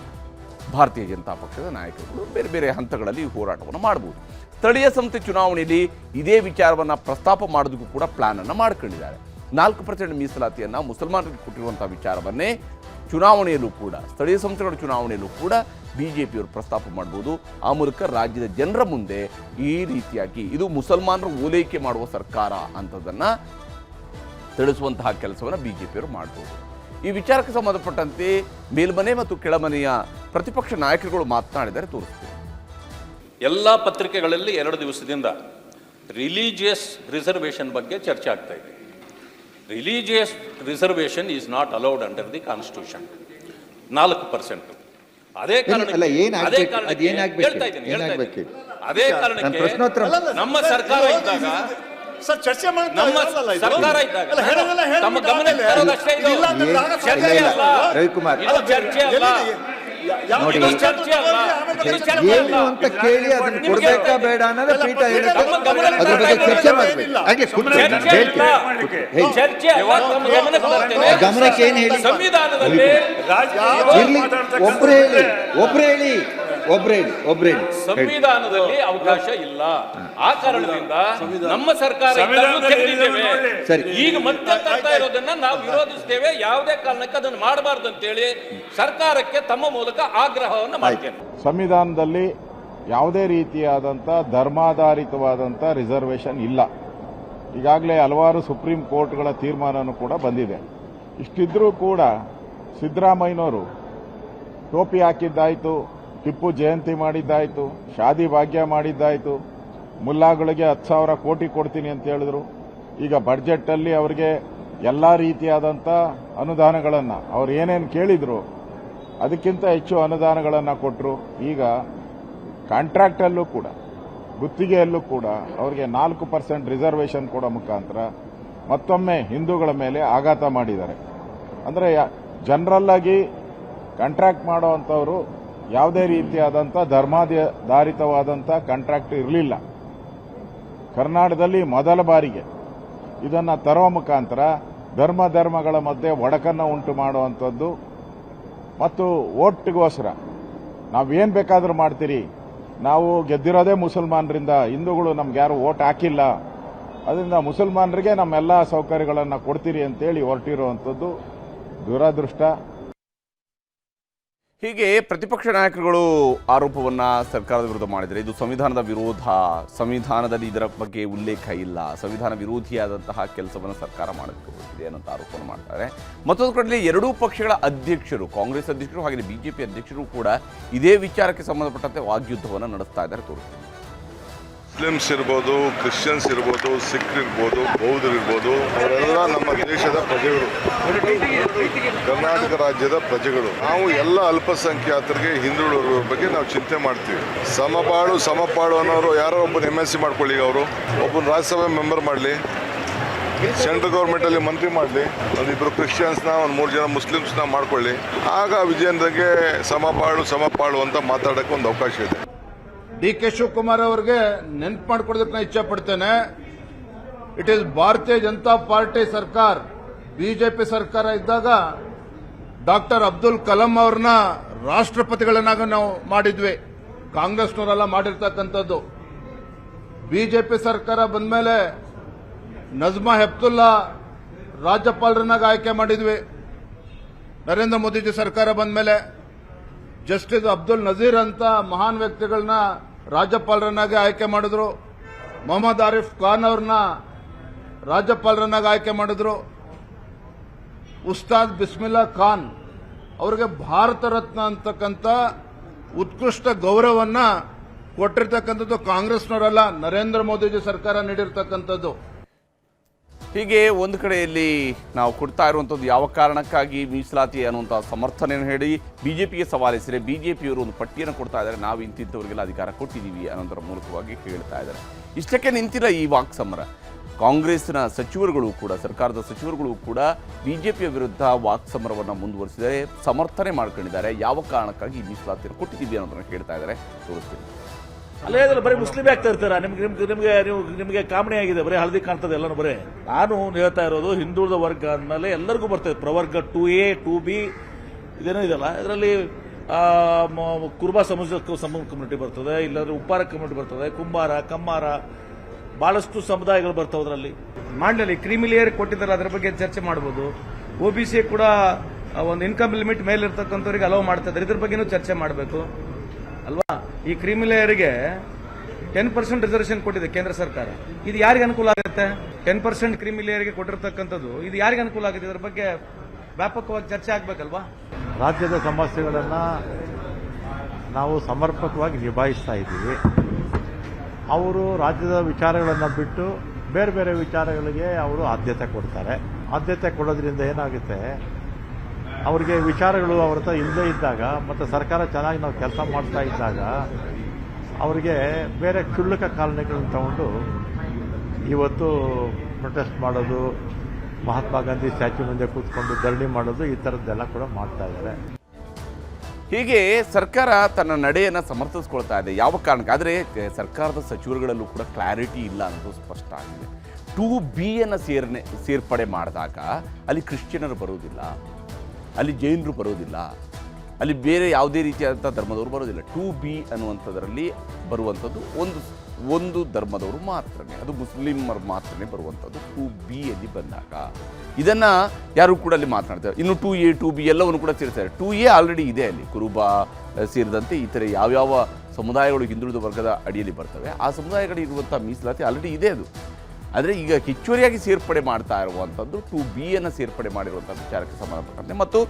ಭಾರತೀಯ ಜನತಾ ಪಕ್ಷದ ನಾಯಕರುಗಳು ಬೇರೆ ಬೇರೆ ಹಂತಗಳಲ್ಲಿ ಈ ಹೋರಾಟವನ್ನು ಮಾಡಬಹುದು. ಸ್ಥಳೀಯ ಸಂಸ್ಥೆ ಚುನಾವಣೆಯಲ್ಲಿ ಇದೇ ವಿಚಾರವನ್ನು ಪ್ರಸ್ತಾಪ ಮಾಡೋದಕ್ಕೂ ಕೂಡ ಪ್ಲಾನನ್ನು ಮಾಡ್ಕೊಂಡಿದ್ದಾರೆ. 4% ಮೀಸಲಾತಿಯನ್ನು ಮುಸಲ್ಮಾನರಿಗೆ ಕೊಟ್ಟಿರುವಂತಹ ವಿಚಾರವನ್ನೇ ಚುನಾವಣೆಯಲ್ಲೂ ಕೂಡ, ಸ್ಥಳೀಯ ಸಂಸ್ಥೆಗಳ ಚುನಾವಣೆಯಲ್ಲೂ ಕೂಡ ಬಿಜೆಪಿಯವರು ಪ್ರಸ್ತಾಪ ಮಾಡ್ಬೋದು. ಆ ಮೂಲಕ ರಾಜ್ಯದ ಜನರ ಮುಂದೆ ಈ ರೀತಿಯಾಗಿ ಇದು ಮುಸಲ್ಮಾನರು ಓಲೈಕೆ ಮಾಡುವ ಸರ್ಕಾರ ಅಂತದನ್ನು ತಿಳಿಸುವಂತಹ ಕೆಲಸವನ್ನು ಬಿಜೆಪಿಯವರು ಮಾಡ್ಬೋದು. ಈ ವಿಚಾರಕ್ಕೆ ಸಂಬಂಧಪಟ್ಟಂತೆ ಮೇಲ್ಮನೆ ಮತ್ತು ಕೆಳಮನೆಯ ಪ್ರತಿಪಕ್ಷ ನಾಯಕರುಗಳು ಮಾತನಾಡಿದರೆ ತೋರಿಸ್ತೀವಿ. ಎಲ್ಲ ಪತ್ರಿಕೆಗಳಲ್ಲಿ 2 ದಿವಸದಿಂದ ರಿಲಿಜಿಯಸ್ ರಿಸರ್ವೇಷನ್ ಬಗ್ಗೆ ಚರ್ಚೆ ಆಗ್ತಾ ಇದೆ. Religious reservation is not allowed under the constitution. 4%. ಅದೇ ಕಾರಣಕ್ಕೆ ನಮ್ಮ ಸರ್ಕಾರ ಇದ್ದಾಗ ನಮ್ಮ ಸರ್ಕಾರ ಇದ್ದಾಗ ತಮ್ಮ ಗಮನಕ್ಕೆ ತರೋದಷ್ಟೇ ಇದು ಚರ್ಚೆ ಅಲ್ಲ. ರವಿಕುಮಾರ್, ಇದು ಚರ್ಚೆ ಅಲ್ಲ. ನೋಡಿ, ಏನು ಅಂತ ಕೇಳಿ ಅದನ್ನು ಕೊಡ್ಬೇಕಾ ಬೇಡ ಅನ್ನೋದು ಪೀಠ ಹೇಳುತ್ತೆ. ಅದ್ರ ಬಗ್ಗೆ ಚರ್ಚೆ ಮಾಡಬೇಕು. ಗಮನಕ್ಕೆ ಏನು ಹೇಳಿ, ಸಂವಿಧಾನದಲ್ಲಿ ಒಬ್ರು ಹೇಳಿ ಸಂವಿಧಾನದಲ್ಲಿ ಅವಕಾಶ ಇಲ್ಲ. ಆ ಕಾರಣದಿಂದ ನಮ್ಮ ಸರ್ಕಾರ ಈಗ ಮತ್ತೆ ತರ್ತಾ ಇರೋದನ್ನ ನಾವು ವಿರೋಧಿಸ್ತೇವೆ. ಯಾವುದೇ ಕಾರಣಕ್ಕೆ ಅದನ್ನು ಮಾಡಬಾರ್ದು ಅಂತೇಳಿ ಸರ್ಕಾರಕ್ಕೆ ತಮ್ಮ ಮೂಲಕ ಆಗ್ರಹವನ್ನು ಮಾಡ್ತೇನೆ. ಸಂವಿಧಾನದಲ್ಲಿ ಯಾವುದೇ ರೀತಿಯಾದಂಥ ಧರ್ಮಾಧಾರಿತವಾದಂಥ ರಿಸರ್ವೇಷನ್ ಇಲ್ಲ. ಈಗಾಗಲೇ ಹಲವಾರು ಸುಪ್ರೀಂ ಕೋರ್ಟ್ಗಳ ತೀರ್ಮಾನನೂ ಕೂಡ ಬಂದಿದೆ. ಇಷ್ಟಿದ್ರೂ ಕೂಡ ಸಿದ್ದರಾಮಯ್ಯನವರು ಟೋಪಿ ಹಾಕಿದ್ದಾಯಿತು, ಟಿಪ್ಪು ಜಯಂತಿ ಮಾಡಿದ್ದಾಯಿತು, ಶಾದಿ ಭಾಗ್ಯ ಮಾಡಿದ್ದಾಯಿತು, ಮುಲ್ಲಾಗಳಿಗೆ 10,000 ಕೋಟಿ ಕೊಡ್ತೀನಿ ಅಂತ ಹೇಳಿದ್ರು. ಈಗ ಬಡ್ಜೆಟ್ಟಲ್ಲಿ ಅವರಿಗೆ ಎಲ್ಲ ರೀತಿಯಾದಂಥ ಅನುದಾನಗಳನ್ನು ಅವ್ರು ಏನೇನು ಕೇಳಿದ್ರು ಅದಕ್ಕಿಂತ ಹೆಚ್ಚು ಅನುದಾನಗಳನ್ನು ಕೊಟ್ಟರು. ಈಗ ಕಾಂಟ್ರಾಕ್ಟಲ್ಲೂ ಕೂಡ, ಗುತ್ತಿಗೆಯಲ್ಲೂ ಕೂಡ ಅವರಿಗೆ 4% ರಿಸರ್ವೇಷನ್ ಕೊಡೋ ಮುಖಾಂತರ ಮತ್ತೊಮ್ಮೆ ಹಿಂದೂಗಳ ಮೇಲೆ ಆಘಾತ ಮಾಡಿದ್ದಾರೆ. ಅಂದರೆ ಜನರಲ್ ಆಗಿ ಕಾಂಟ್ರಾಕ್ಟ್ ಮಾಡೋವಂಥವರು ಯಾವುದೇ ರೀತಿಯಾದಂಥ ಧರ್ಮಾಧಾರಿತವಾದಂಥ ಕಾಂಟ್ರಾಕ್ಟ್ ಇರಲಿಲ್ಲ. ಕರ್ನಾಟಕದಲ್ಲಿ ಮೊದಲ ಬಾರಿಗೆ ಇದನ್ನು ತರುವ ಮುಖಾಂತರ ಧರ್ಮಗಳ ಮಧ್ಯೆ ಒಡಕನ್ನು ಉಂಟು ಮಾಡುವಂಥದ್ದು ಮತ್ತು ಓಟ್ಗೋಸ್ಕರ ನಾವೇನು ಬೇಕಾದರೂ ಮಾಡ್ತೀರಿ, ನಾವು ಗೆದ್ದಿರೋದೇ ಮುಸಲ್ಮಾನರಿಂದ, ಹಿಂದೂಗಳು ನಮ್ಗೆ ಯಾರು ಓಟ್ ಹಾಕಿಲ್ಲ, ಅದರಿಂದ ಮುಸಲ್ಮಾನರಿಗೆ ನಮ್ಮೆಲ್ಲ ಸೌಕರ್ಯಗಳನ್ನು ಕೊಡ್ತೀರಿ ಅಂತೇಳಿ ಹೊರಟಿರುವಂಥದ್ದು ದುರದೃಷ್ಟ. ಹೀಗೆ ಪ್ರತಿಪಕ್ಷ ನಾಯಕರುಗಳು ಆರೋಪವನ್ನ ಸರ್ಕಾರದ ವಿರುದ್ಧ ಮಾಡಿದರೆ ಇದು ಸಂವಿಧಾನದ ವಿರೋಧ, ಸಂವಿಧಾನದಲ್ಲಿ ಇದರ ಬಗ್ಗೆ ಉಲ್ಲೇಖ ಇಲ್ಲ, ಸಂವಿಧಾನ ವಿರೋಧಿಯಾದಂತಹ ಕೆಲಸವನ್ನು ಸರ್ಕಾರ ಮಾಡಬೇಕು ಅನ್ನೋಂಥ ಆರೋಪವನ್ನು ಮಾಡ್ತಾರೆ. ಮತ್ತೊಂದು ಕಡೆ ಎರಡೂ ಪಕ್ಷಗಳ ಅಧ್ಯಕ್ಷರು, ಕಾಂಗ್ರೆಸ್ ಅಧ್ಯಕ್ಷರು ಹಾಗೆ ಬಿಜೆಪಿ ಅಧ್ಯಕ್ಷರು ಕೂಡ ಇದೇ ವಿಚಾರಕ್ಕೆ ಸಂಬಂಧಪಟ್ಟಂತೆ ವಾಗ್ಯುದ್ಧವನ್ನು ನಡೆಸ್ತಾ ಇದ್ದಾರೆ ತೋರಿಸ್ತೀವಿ. ಮುಸ್ಲಿಮ್ಸ್ ಇರ್ಬೋದು, ಕ್ರಿಶ್ಚಿಯನ್ಸ್ ಇರ್ಬೋದು, ಸಿಖ್ ಇರ್ಬೋದು, ಬೌದ್ಧರು ಇರ್ಬೋದು, ಅವರೆಲ್ಲ ನಮ್ಮ ದೇಶದ ಪ್ರಜೆಗಳು, ಕರ್ನಾಟಕ ರಾಜ್ಯದ ಪ್ರಜೆಗಳು. ನಾವು ಎಲ್ಲ ಅಲ್ಪಸಂಖ್ಯಾತರಿಗೆ, ಹಿಂದುಳಿದವರ ಬಗ್ಗೆ ನಾವು ಚಿಂತೆ ಮಾಡ್ತೀವಿ. ಸಮಪಾಳು ಅನ್ನೋರು ಯಾರೋ ಒಬ್ಬನ MSc ಮಾಡ್ಕೊಳ್ಳಿ, ಅವರು ಒಬ್ಬನ ರಾಜ್ಯಸಭೆ ಮೆಂಬರ್ ಮಾಡಲಿ, ಸೆಂಟ್ರಲ್ ಗೌರ್ಮೆಂಟಲ್ಲಿ ಮಂತ್ರಿ ಮಾಡಲಿ, ಒಂದಿಬ್ಬರು ಕ್ರಿಶ್ಚಿಯನ್ಸ್ನ, ಒಂದು 3 ಜನ ಮುಸ್ಲಿಮ್ಸ್ನ ಮಾಡ್ಕೊಳ್ಳಿ. ಆಗ ವಿಜಯೇಂದ್ರಗೆ ಸಮಪಾಳು ಅಂತ ಮಾತಾಡೋಕ್ಕೆ ಒಂದು ಅವಕಾಶ ಇದೆ. DK ಶಿವಕುಮಾರ್ ಅವರಿಗೆ ನೆನ್ಪು ಮಾಡ್ಕೊಡೋದಕ್ಕೆ ನಾನು ಇಚ್ಛೆ ಪಡ್ತೇನೆ. ಇಟ್ ಈಸ್ ಭಾರತೀಯ ಜನತಾ ಪಾರ್ಟಿ ಸರ್ಕಾರ, BJP ಸರ್ಕಾರ ಇದ್ದಾಗ ಡಾಕ್ಟರ್ ಅಬ್ದುಲ್ ಕಲಾಂ ಅವ್ರನ್ನ ರಾಷ್ಟ್ರಪತಿಗಳನ್ನಾಗ ನಾವು ಮಾಡಿದ್ವಿ. ಕಾಂಗ್ರೆಸ್ನವರೆಲ್ಲ ಮಾಡಿರ್ತಕ್ಕಂಥದ್ದು. BJP ಸರ್ಕಾರ ಬಂದ್ಮೇಲೆ ನಜ್ಮಾ ಹೆಪ್ತುಲ್ಲಾ ರಾಜ್ಯಪಾಲರನ್ನಾಗ ಆಯ್ಕೆ ಮಾಡಿದ್ವಿ. ನರೇಂದ್ರ ಮೋದಿಜಿ ಸರ್ಕಾರ ಬಂದ್ಮೇಲೆ ಜಸ್ಟಿಸ್ ಅಬ್ದುಲ್ ನಜೀರ್ ಅಂತ ಮಹಾನ್ ವ್ಯಕ್ತಿಗಳನ್ನ ರಾಜ್ಯಪಾಲರನ್ನಾಗಿ ಆಯ್ಕೆ ಮಾಡಿದ್ರು. ಮೊಹಮ್ಮದ್ ಆರಿಫ್ ಖಾನ್ ಅವ್ರನ್ನ ರಾಜ್ಯಪಾಲರನ್ನಾಗಿ ಆಯ್ಕೆ ಮಾಡಿದ್ರು. ಉಸ್ತಾದ್ ಬಿಸ್ಮಿಲ್ಲಾ ಖಾನ್ ಅವರಿಗೆ ಭಾರತ ರತ್ನ ಅಂತಕ್ಕಂಥ ಉತ್ಕೃಷ್ಟ ಗೌರವವನ್ನ ಕೊಟ್ಟಿರ್ತಕ್ಕಂಥದ್ದು ಕಾಂಗ್ರೆಸ್ನವರಲ್ಲ, ನರೇಂದ್ರ ಮೋದಿಜಿ ಸರ್ಕಾರ ನೀಡಿರ್ತಕ್ಕಂಥದ್ದು. ಹೀಗೆ ಒಂದು ಕಡೆಯಲ್ಲಿ ನಾವು ಕೊಡ್ತಾ ಇರುವಂಥದ್ದು ಯಾವ ಕಾರಣಕ್ಕಾಗಿ ಮೀಸಲಾತಿ ಅನ್ನುವಂಥ ಸಮರ್ಥನೆಯನ್ನು ಹೇಳಿ ಬಿಜೆಪಿಗೆ ಸವಾಲಿಸಿದರೆ ಬಿಜೆಪಿಯವರು ಒಂದು ಪಟ್ಟಿಯನ್ನು ಕೊಡ್ತಾ ಇದ್ದಾರೆ. ನಾವು ಇಂತಿಂಥವರಿಗೆಲ್ಲ ಅಧಿಕಾರ ಕೊಟ್ಟಿದ್ದೀವಿ ಅನ್ನೋದರ ಮೂಲಕವಾಗಿ ಹೇಳ್ತಾ ಇದ್ದಾರೆ. ಇಷ್ಟಕ್ಕೆ ನಿಂತಿಲ್ಲ ಈ ವಾಕ್ಸಮರ. ಕಾಂಗ್ರೆಸ್ನ ಸಚಿವರುಗಳು ಕೂಡ, ಸರ್ಕಾರದ ಸಚಿವರುಗಳು ಕೂಡ ಬಿಜೆಪಿಯ ವಿರುದ್ಧ ವಾಕ್ಸಮರವನ್ನು ಮುಂದುವರಿಸಿದರೆ ಸಮರ್ಥನೆ ಮಾಡ್ಕೊಂಡಿದ್ದಾರೆ. ಯಾವ ಕಾರಣಕ್ಕಾಗಿ ಈ ಮೀಸಲಾತಿಯನ್ನು ಕೊಟ್ಟಿದ್ದೀವಿ ಅನ್ನೋದನ್ನು ಹೇಳ್ತಾ ಇದ್ದಾರೆ, ತೋರಿಸ್ತೀನಿ. ಅಲ್ಲೇ ಬರೀ ಮುಸ್ಲಿಮೇ ಆಗ್ತಾ ಇರ್ತಾರ. ನಿಮಗೆ ಕಾಮಣಿ ಆಗಿದೆ, ಬರೀ ಹಳದಿ ಕಾಣ್ತದೆ ಎಲ್ಲನೂ. ಬರೀ ನಾನು ಹೇಳ್ತಾ ಇರೋದು ಹಿಂದುಳಿದ ವರ್ಗ ಅಂದಮೇಲೆ ಎಲ್ಲರಿಗೂ ಬರ್ತದೆ. ಪ್ರವರ್ಗ 2A 2B ಇದೇನೋ ಇದೆಲ್ಲ. ಇದರಲ್ಲಿ ಕುರುಬಾ ಸಮೂಹ ಕಮ್ಯುನಿಟಿ ಬರ್ತದೆ, ಇಲ್ಲಾಂದ್ರೆ ಉಪ್ಪಾರ ಕಮ್ಯುನಿಟಿ ಬರ್ತದೆ, ಕುಂಬಾರ, ಕಮ್ಮಾರ, ಬಹಳಷ್ಟು ಸಮುದಾಯಗಳು ಬರ್ತವೆ. ಅದರಲ್ಲಿ ಮಾಡಲಿ ಕ್ರೀಮಿ ಲೇಯರ್ ಕೊಟ್ಟಿದ್ದಾರೆ, ಅದರ ಬಗ್ಗೆ ಚರ್ಚೆ ಮಾಡಬಹುದು. OBC ಕೂಡ ಒಂದು ಇನ್ಕಮ್ ಲಿಮಿಟ್ ಮೇಲೆ ಇರ್ತಕ್ಕಂಥವ್ರಿಗೆ ಅಲೋ ಮಾಡ್ತಾ ಇದ್ದಾರೆ, ಇದ್ರ ಬಗ್ಗೆನೂ ಚರ್ಚೆ ಮಾಡಬೇಕು ಅಲ್ವಾ. ಈ ಕ್ರೀಮಿ ಲೇಯರ್ಗೆ 10% ರಿಸರ್ವೇಷನ್ ಕೊಟ್ಟಿದೆ ಕೇಂದ್ರ ಸರ್ಕಾರ. ಇದು ಯಾರಿಗೆ ಅನುಕೂಲ ಆಗುತ್ತೆ? 10% ಕ್ರೀಮಿ ಲೇಯರ್ಗೆ ಕೊಟ್ಟಿರ್ತಕ್ಕಂಥದ್ದು ಇದು ಯಾರಿಗೆ ಅನುಕೂಲ ಆಗುತ್ತೆ? ಇದರ ಬಗ್ಗೆ ವ್ಯಾಪಕವಾಗಿ ಚರ್ಚೆ ಆಗಬೇಕಲ್ವಾ. ರಾಜ್ಯದ ಸಮಸ್ಯೆಗಳನ್ನು ನಾವು ಸಮರ್ಪಕವಾಗಿ ನಿಭಾಯಿಸ್ತಾ ಇದ್ದೀವಿ. ಅವರು ರಾಜ್ಯದ ವಿಚಾರಗಳನ್ನು ಬಿಟ್ಟು ಬೇರೆ ಬೇರೆ ವಿಚಾರಗಳಿಗೆ ಅವರು ಆದ್ಯತೆ ಕೊಡ್ತಾರೆ. ಆದ್ಯತೆ ಕೊಡೋದ್ರಿಂದ ಏನಾಗುತ್ತೆ, ಅವರಿಗೆ ವಿಚಾರಗಳು ಅವ್ರ ಹತ್ರ ಇಲ್ಲದೇ ಇದ್ದಾಗ ಮತ್ತು ಸರ್ಕಾರ ಚೆನ್ನಾಗಿ ನಾವು ಕೆಲಸ ಮಾಡ್ತಾ ಇದ್ದಾಗ ಅವರಿಗೆ ಬೇರೆ ಕ್ಷುಲ್ಲಕ ಕಾರಣಗಳನ್ನು ತಗೊಂಡು ಇವತ್ತು ಪ್ರೊಟೆಸ್ಟ್ ಮಾಡೋದು, ಮಹಾತ್ಮ ಗಾಂಧಿ ಸ್ಟ್ಯಾಚ್ಯೂ ಮುಂದೆ ಕೂತ್ಕೊಂಡು ಧರಣಿ ಮಾಡೋದು, ಈ ಥರದ್ದೆಲ್ಲ ಕೂಡ ಮಾಡ್ತಾ ಇದ್ದಾರೆ. ಹೀಗೆ ಸರ್ಕಾರ ತನ್ನ ನಡೆಯನ್ನು ಸಮರ್ಥಿಸ್ಕೊಳ್ತಾ ಇದೆ. ಯಾವ ಕಾರಣಕ್ಕೆ ಆದರೆ ಸರ್ಕಾರದ ಸಚಿವರುಗಳಲ್ಲೂ ಕೂಡ ಕ್ಲಾರಿಟಿ ಇಲ್ಲ ಅನ್ನೋದು ಸ್ಪಷ್ಟ ಆಗಿದೆ. 2Bಯನ್ನು ಸೇರ್ಪಡೆ ಮಾಡಿದಾಗ ಅಲ್ಲಿ ಕ್ರಿಶ್ಚಿಯನರು ಬರುವುದಿಲ್ಲ, ಅಲ್ಲಿ ಜೈನರು ಬರೋದಿಲ್ಲ, ಅಲ್ಲಿ ಬೇರೆ ಯಾವುದೇ ರೀತಿಯಾದಂಥ ಧರ್ಮದವರು ಬರೋದಿಲ್ಲ. 2B ಅನ್ನುವಂಥದ್ರಲ್ಲಿ ಬರುವಂಥದ್ದು ಒಂದು ಧರ್ಮದವರು ಮಾತ್ರನೇ, ಅದು ಮುಸ್ಲಿಮರು ಮಾತ್ರನೇ ಬರುವಂಥದ್ದು 2Bಯಲ್ಲಿ ಬಂದಾಗ. ಇದನ್ನು ಯಾರು ಕೂಡ ಅಲ್ಲಿ ಮಾತನಾಡ್ತಾರೆ. ಇನ್ನು 2A 2B ಎಲ್ಲವನ್ನು ಕೂಡ ಸೇರಿಸ್ತಾರೆ. 2A ಆಲ್ರೆಡಿ ಇದೆ ಅಲ್ಲಿ, ಕುರುಬ ಸೇರಿದಂತೆ ಇತರೆ ಯಾವ್ಯಾವ ಸಮುದಾಯಗಳು ಹಿಂದುಳಿದ ವರ್ಗದ ಅಡಿಯಲ್ಲಿ ಬರ್ತವೆ ಆ ಸಮುದಾಯಗಳಿರುವಂಥ ಮೀಸಲಾತಿ ಆಲ್ರೆಡಿ ಇದೆ ಅದು. ಆದರೆ ಈಗ ಹೆಚ್ಚುವರಿಯಾಗಿ ಸೇರ್ಪಡೆ ಮಾಡ್ತಾ ಇರುವಂಥದ್ದು 2Bಯನ್ನು ಸೇರ್ಪಡೆ ಮಾಡಿರುವಂಥ ವಿಚಾರಕ್ಕೆ ಸಂಬಂಧಪಟ್ಟಂತೆ ಮತ್ತು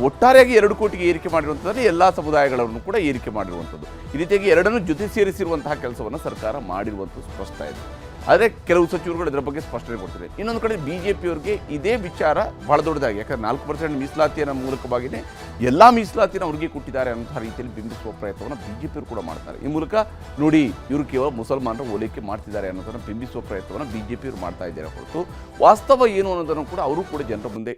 ಒಟ್ಟಾರೆಯಾಗಿ 2 ಕೋಟಿಗೆ ಏರಿಕೆ ಮಾಡಿರುವಂಥದ್ರಲ್ಲಿ ಎಲ್ಲ ಸಮುದಾಯಗಳನ್ನು ಕೂಡ ಏರಿಕೆ ಮಾಡಿರುವಂಥದ್ದು. ಈ ರೀತಿಯಾಗಿ ಎರಡನ್ನೂ ಜೊತೆ ಸೇರಿಸಿರುವಂತಹ ಕೆಲಸವನ್ನು ಸರ್ಕಾರ ಮಾಡಿರುವಂಥದ್ದು ಸ್ಪಷ್ಟ ಇದೆ. ಆದರೆ ಕೆಲವು ಸಚಿವರುಗಳು ಇದರ ಬಗ್ಗೆ ಸ್ಪಷ್ಟನೆ ಕೊಡ್ತಾರೆ. ಇನ್ನೊಂದು ಕಡೆ ಬಿಜೆಪಿಯವರಿಗೆ ಇದೇ ವಿಚಾರ ಬಹಳ ದೊಡ್ಡದಾಗಿ, ಯಾಕಂದರೆ 4% ಮೀಸಲಾತಿಯ ಮೂಲಕವಾಗಿಯೇ ಎಲ್ಲ ಮೀಸಲಾತಿನ ಅವ್ರಿಗೆ ಕೊಟ್ಟಿದ್ದಾರೆ ಅನ್ನೋ ರೀತಿಯಲ್ಲಿ ಬಿಂಬಿಸುವ ಪ್ರಯತ್ನವನ್ನು ಬಿಜೆಪಿಯವರು ಕೂಡ ಮಾಡ್ತಾರೆ. ಈ ಮೂಲಕ ನೋಡಿ ಇವರು ಕೇವಲ ಮುಸಲ್ಮಾನರ ಓಲೈಕೆ ಮಾಡ್ತಿದ್ದಾರೆ ಅನ್ನೋದನ್ನು ಬಿಂಬಿಸುವ ಪ್ರಯತ್ನವನ್ನು ಬಿಜೆಪಿಯವರು ಮಾಡ್ತಾ ಇದ್ದಾರೆ ಹೊರತು ವಾಸ್ತವ ಏನು ಅನ್ನೋದನ್ನು ಕೂಡ ಅವರು ಕೂಡ ಜನರ ಮುಂದೆ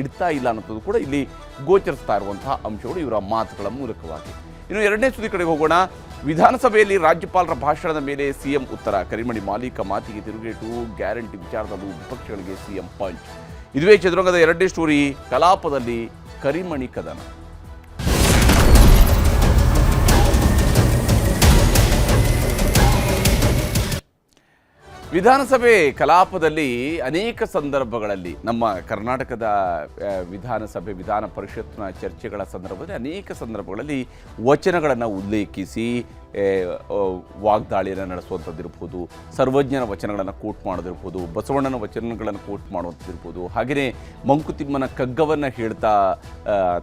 ಇಡ್ತಾ ಇಲ್ಲ ಅನ್ನೋದು ಕೂಡ ಇಲ್ಲಿ ಗೋಚರಿಸ್ತಾ ಇರುವಂತಹ ಅಂಶಗಳು ಇವರ ಮಾತುಗಳ ಮೂಲಕವಾಗಿ. ಇನ್ನು ಎರಡನೇ ಸುದ್ದಿ ಕಡೆಗೆ ಹೋಗೋಣ. ವಿಧಾನಸಭೆಯಲ್ಲಿ ರಾಜ್ಯಪಾಲರ ಭಾಷಣದ ಮೇಲೆ ಸಿಎಂ ಉತ್ತರ, ಕರಿಮಣಿ ಮಾಲೀಕ ಮಾತಿಗೆ ತಿರುಗೇಟು, ಗ್ಯಾರಂಟಿ ವಿಚಾರದಲ್ಲೂ ವಿಪಕ್ಷಗಳಿಗೆ ಸಿಎಂ ಪಂಚ್. ಇದುವೇ ಚದುರಂಗದ ಎರಡನೇ ಸ್ಟೋರಿ. ಕಲಾಪದಲ್ಲಿ ಕರಿಮಣಿ ಕದನ. ವಿಧಾನಸಭೆ ಕಲಾಪದಲ್ಲಿ ಅನೇಕ ಸಂದರ್ಭಗಳಲ್ಲಿ ನಮ್ಮ ಕರ್ನಾಟಕದ ವಿಧಾನಸಭೆ ವಿಧಾನ ಪರಿಷತ್ನ ಚರ್ಚೆಗಳ ಸಂದರ್ಭದಲ್ಲಿ ಅನೇಕ ಸಂದರ್ಭಗಳಲ್ಲಿ ವಚನಗಳನ್ನು ಉಲ್ಲೇಖಿಸಿ ವಾಗ್ದಾಳಿಯನ್ನು ನಡೆಸುವಂಥದ್ದಿರ್ಬೋದು, ಸರ್ವಜ್ಞನ ವಚನಗಳನ್ನು ಕೋಟ್ ಮಾಡೋದಿರ್ಬೋದು, ಬಸವಣ್ಣನ ವಚನಗಳನ್ನು ಕೋಟ್ ಮಾಡುವಂಥದ್ದಿರ್ಬೋದು, ಹಾಗೆಯೇ ಮಂಕುತಿಮ್ಮನ ಕಗ್ಗವನ್ನು ಹೇಳ್ತಾ